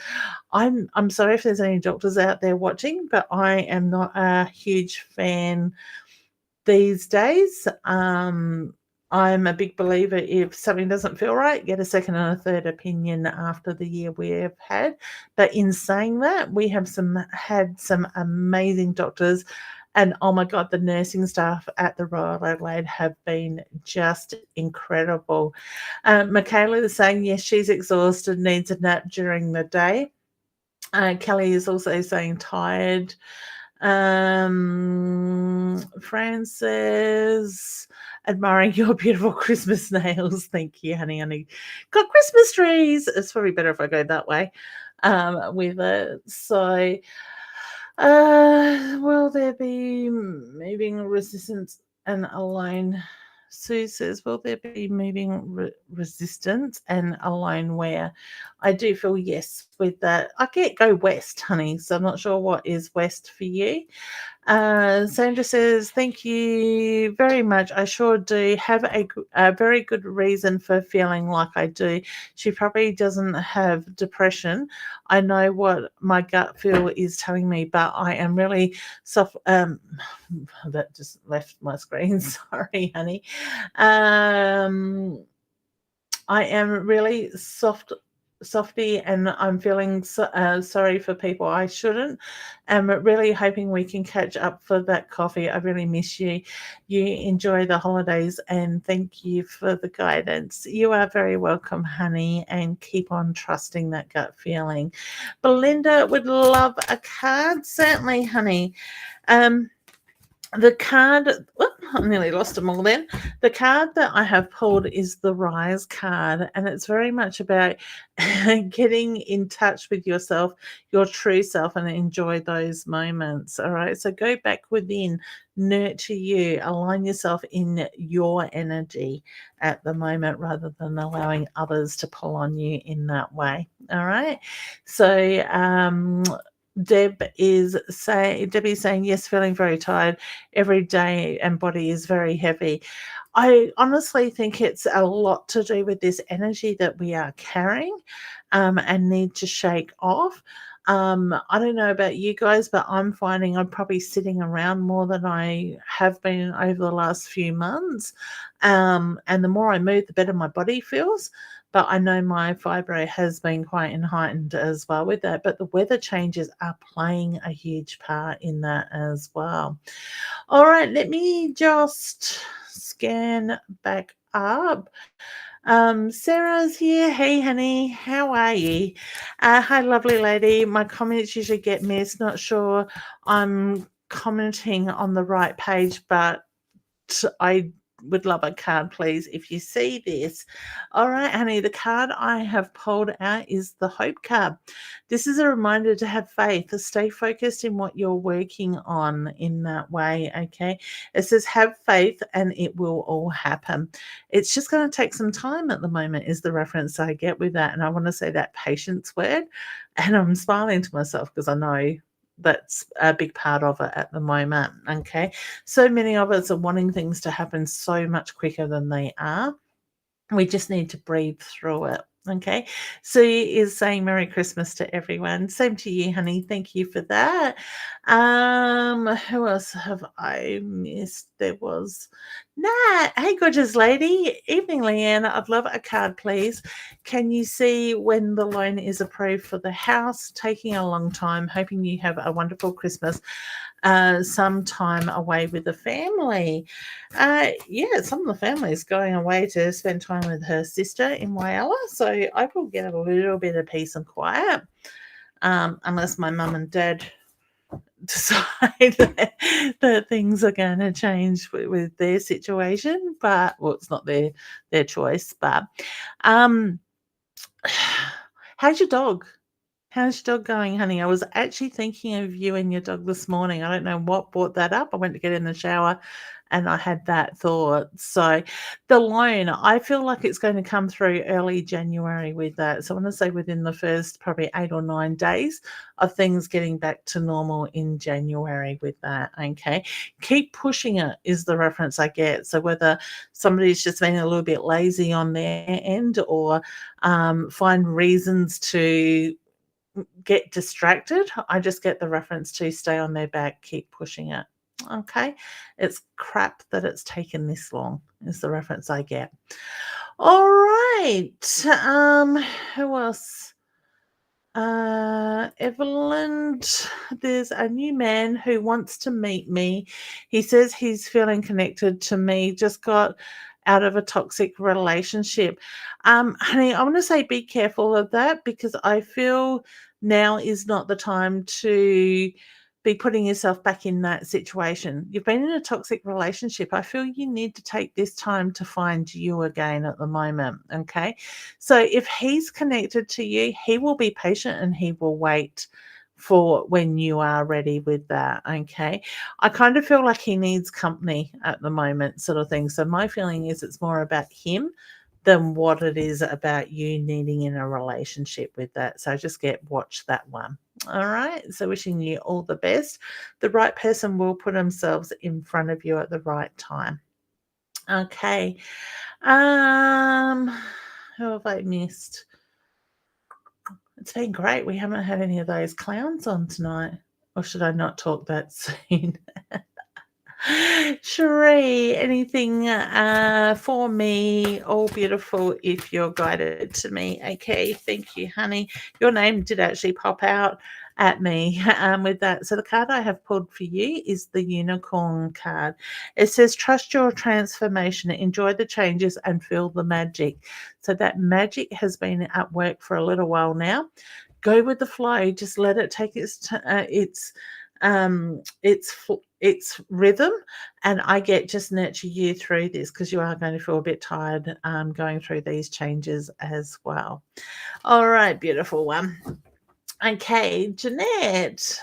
I'm sorry if there's any doctors out there watching, but I am not a huge fan these days. I'm a big believer if something doesn't feel right, get a second and a third opinion after the year we have had. But in saying that, we have had some amazing doctors. And oh my God, the nursing staff at the Royal Adelaide have been just incredible. Michaela is saying, yes, she's exhausted, needs a nap during the day. Kelly is also saying tired. Frances, admiring your beautiful Christmas nails. Thank you, honey. Honey, got Christmas trees. It's probably better if I go that way with it. So, will there be moving resistance and alone? Sue says, will there be moving resistance and alone where? I do feel yes with that. I get go west, honey, so I'm not sure what is west for you. Sandra says, thank you very much. I sure do have a very good reason for feeling like I do. She probably doesn't have depression. I know what my gut feel is telling me, but I am really soft. That just left my screen. Sorry, honey. I am really softy, and I'm feeling sorry for people I shouldn't. I'm really hoping we can catch up for that coffee. I really miss you. You enjoy the holidays, and thank you for the guidance. You are very welcome, honey, and keep on trusting that gut feeling. Belinda would love a card. Certainly, honey. The card, I nearly lost them all then. The card that I have pulled is the Rise card, and it's very much about getting in touch with yourself, your true self, and enjoy those moments. All right. So go back within, nurture you, align yourself in your energy at the moment rather than allowing others to pull on you in that way. All right. So, Debbie's saying, yes, feeling very tired every day and body is very heavy. I honestly think it's a lot to do with this energy that we are carrying and need to shake off. I don't know about you guys, but I'm finding I'm probably sitting around more than I have been over the last few months. And the more I move, the better my body feels. But I know my fibro has been quite heightened as well with that. But the weather changes are playing a huge part in that as well. All right, let me just scan back up. Sarah's here. Hey, honey, how are you? Hi, lovely lady. My comments usually get missed. Not sure I'm commenting on the right page, but I would love a card, please, if you see this. All right, honey, the card I have pulled out is the Hope card. This is a reminder to have faith, to stay focused in what you're working on in that way, okay? It says have faith and it will all happen. It's just going to take some time at the moment is the reference I get with that. And I want to say that patience word. And I'm smiling to myself because I know that's a big part of it at the moment. Okay. So many of us are wanting things to happen so much quicker than they are. We just need to breathe through it. Okay. Sue is saying Merry Christmas to everyone. Same to you, honey. Thank you for that. Who else have I missed? There was Nat. Hey, gorgeous lady. Evening, Leanne. I'd love a card, please. Can you see when the loan is approved for the house? Taking a long time. Hoping you have a wonderful Christmas. Some time away with the family. Yeah, some of the family is going away to spend time with her sister in Whyalla, so I will get a little bit of peace and quiet, unless my mum and dad decide that things are going to change with their situation. But well, it's not their choice. But how's your dog? How's your dog going, honey? I was actually thinking of you and your dog this morning. I don't know what brought that up. I went to get in the shower and I had that thought. So the loan, I feel like it's going to come through early January with that. So I want to say within the first probably 8 or 9 days of things getting back to normal in January with that. Okay. Keep pushing it is the reference I get. So whether somebody's just being a little bit lazy on their end or find reasons to get distracted, I just get the reference to stay on their back, keep pushing it. Okay. It's crap that it's taken this long, is the reference I get. All right. Who else? Evelyn, there's a new man who wants to meet me. He says he's feeling connected to me, just got out of a toxic relationship. Honey, I want to say be careful of that because I feel now is not the time to be putting yourself back in that situation. You've been in a toxic relationship. I feel you need to take this time to find you again at the moment. Okay. So if he's connected to you, he will be patient and he will wait for when you are ready with that. Okay. I kind of feel like he needs company at the moment, sort of thing. So my feeling is it's more about him than what it is about you needing in a relationship with that. So just watch that one. All right. So wishing you all the best. The right person will put themselves in front of you at the right time. Okay. Who have I missed? It's been great. We haven't had any of those clowns on tonight. Or should I not talk that soon? Cherie, anything for me? All beautiful if you're guided to me. Okay, thank you, honey. Your name did actually pop out at me with that. So the card I have pulled for you is the unicorn card. It says, trust your transformation, enjoy the changes and feel the magic. So that magic has been at work for a little while now. Go with the flow. Just let it take its rhythm, and I get just nurture you through this because you are going to feel a bit tired going through these changes as well. All right, beautiful one. Okay, Jeanette,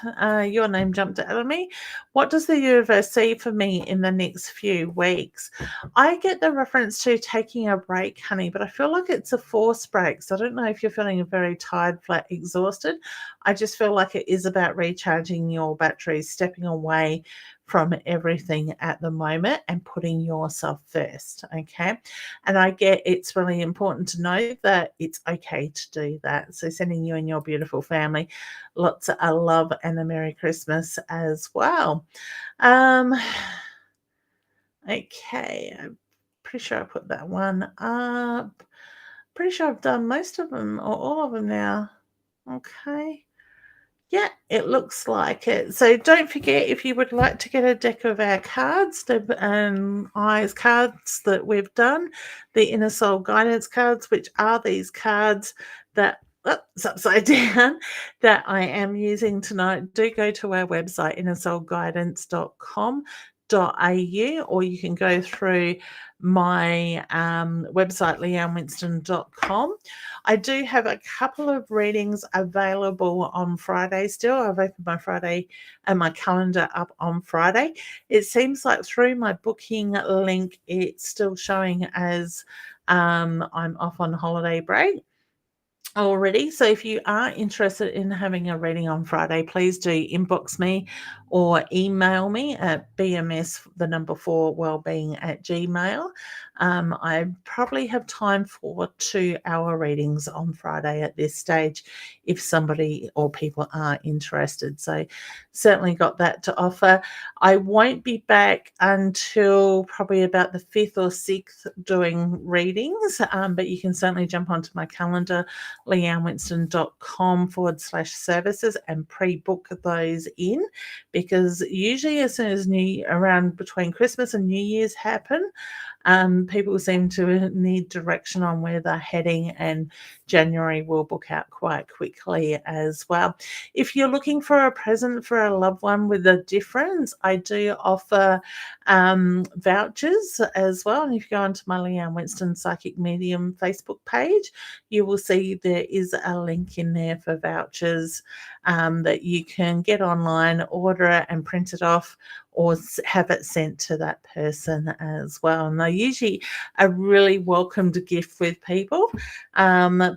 your name jumped out of me. What does the universe see for me in the next few weeks? I get the reference to taking a break, honey, but I feel like it's a forced break. So I don't know if you're feeling very tired, flat, exhausted. I just feel like it is about recharging your batteries, stepping away from everything at the moment and putting yourself first. Okay. And I get it's really important to know that it's okay to do that. So sending you and your beautiful family lots of love and a Merry Christmas as well. Um, okay, I'm pretty sure I put that one up. Pretty sure I've done most of them or all of them now. Okay. Yeah, it looks like it. So don't forget, if you would like to get a deck of our cards, the eyes cards that we've done, the inner soul guidance cards, which are these cards that it's upside down that I am using tonight, do go to our website innersoulguidance.com.au, or you can go through my website leannewinston.com. I do have a couple of readings available on Friday still. I've opened my Friday and my calendar up on Friday. It seems like through my booking link, it's still showing as I'm off on holiday break already. So if you are interested in having a reading on Friday, please do inbox me or email me at bms the number 4 wellbeing at gmail. I probably have time for 2-hour readings on Friday at this stage if somebody or people are interested. So certainly got that to offer. I won't be back until probably about the 5th or 6th doing readings, but you can certainly jump onto my calendar, leannewinston.com/services, and pre-book those in, because usually as soon as around between Christmas and New Year's happen, people seem to need direction on where they're heading, and January will book out quite quickly as well. If you're looking for a present for a loved one with a difference, I do offer vouchers as well. And if you go onto my Leanne Winston Psychic Medium Facebook page, you will see there is a link in there for vouchers that you can get online, order it and print it off, or have it sent to that person as well. And they're usually a really welcomed gift with people.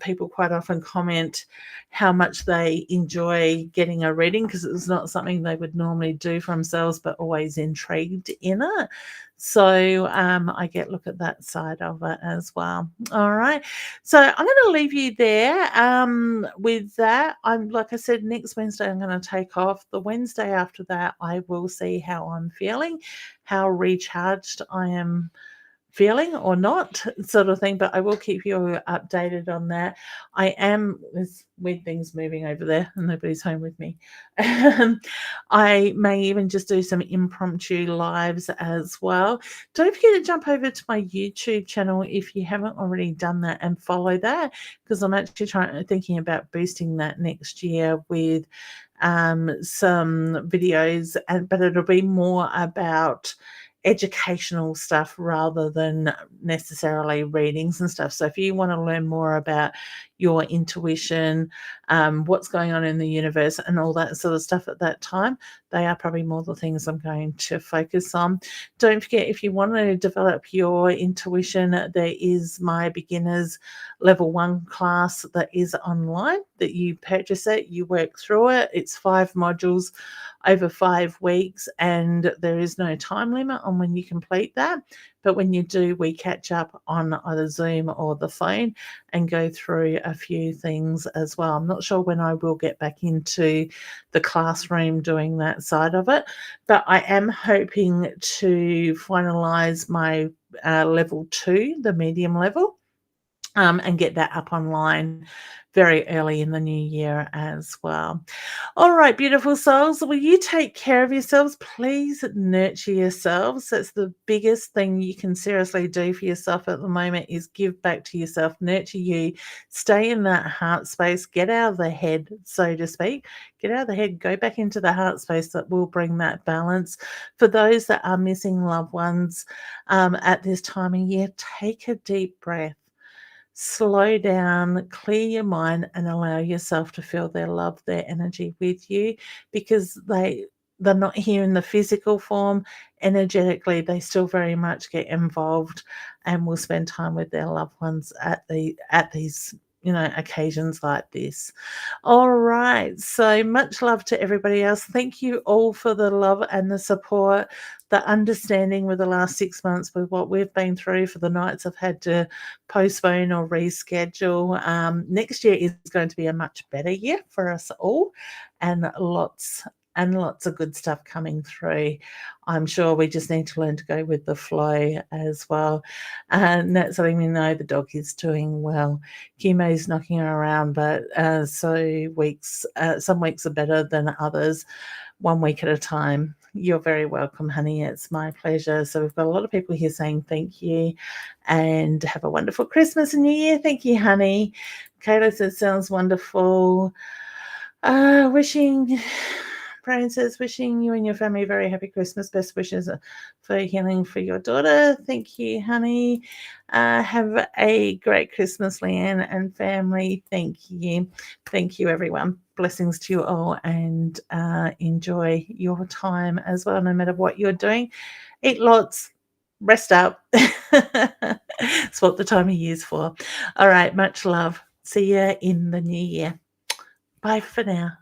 People quite often comment how much they enjoy getting a reading, because it's not something they would normally do for themselves, but always intrigued in it. So I get look at that side of it as well. All right. So I'm going to leave you there with that. I'm, like I said, next Wednesday I'm going to take off. The Wednesday after that, I will see how I'm feeling, how recharged I am feeling or not, sort of thing, but I will keep you updated on that. I am, with weird things moving over there and nobody's home with me. I may even just do some impromptu lives as well. Don't forget to jump over to my YouTube channel if you haven't already done that, and follow that, because I'm actually thinking about boosting that next year with some videos, but it'll be more about educational stuff rather than necessarily readings and stuff. So if you want to learn more about your intuition, what's going on in the universe and all that sort of stuff at that time, they are probably more the things I'm going to focus on. Don't forget, if you want to develop your intuition, there is my beginners level 1 class that is online, that you purchase it, you work through it. It's 5 modules over 5 weeks, and there is no time limit on when you complete that. But when you do, we catch up on either Zoom or the phone and go through a few things as well. I'm not sure when I will get back into the classroom doing that side of it, but I am hoping to finalize my level 2, the medium level, and get that up online very early in the new year as well. All right, beautiful souls, will you take care of yourselves? Please nurture yourselves. That's the biggest thing you can seriously do for yourself at the moment, is give back to yourself, nurture you, stay in that heart space, get out of the head, so to speak. Get out of the head, go back into the heart space. That will bring that balance. For those that are missing loved ones at this time of year, take a deep breath. Slow down, clear your mind, and allow yourself to feel their love, their energy with you, because they're not here in the physical form. Energetically, they still very much get involved and will spend time with their loved ones at these occasions like this. All right, so much love to everybody else. Thank you all for the love and the support, the understanding with the last 6 months with what we've been through, for the nights I've had to postpone or reschedule. Next year is going to be a much better year for us all, and lots of good stuff coming through. I'm sure we just need to learn to go with the flow as well. And that's letting me know the dog is doing well. Chemo's knocking her around, but some weeks are better than others, 1 week at a time. You're very welcome, honey. It's my pleasure. So we've got a lot of people here saying thank you and have a wonderful Christmas and New Year. Thank you, honey. Kayla says, sounds wonderful. Brian says, wishing you and your family a very happy Christmas. Best wishes for healing for your daughter. Thank you, honey. Have a great Christmas, Leanne and family. Thank you. Thank you, everyone. Blessings to you all, and enjoy your time as well, no matter what you're doing. Eat lots. Rest up. It's what the time of year is for. All right, much love. See you in the new year. Bye for now.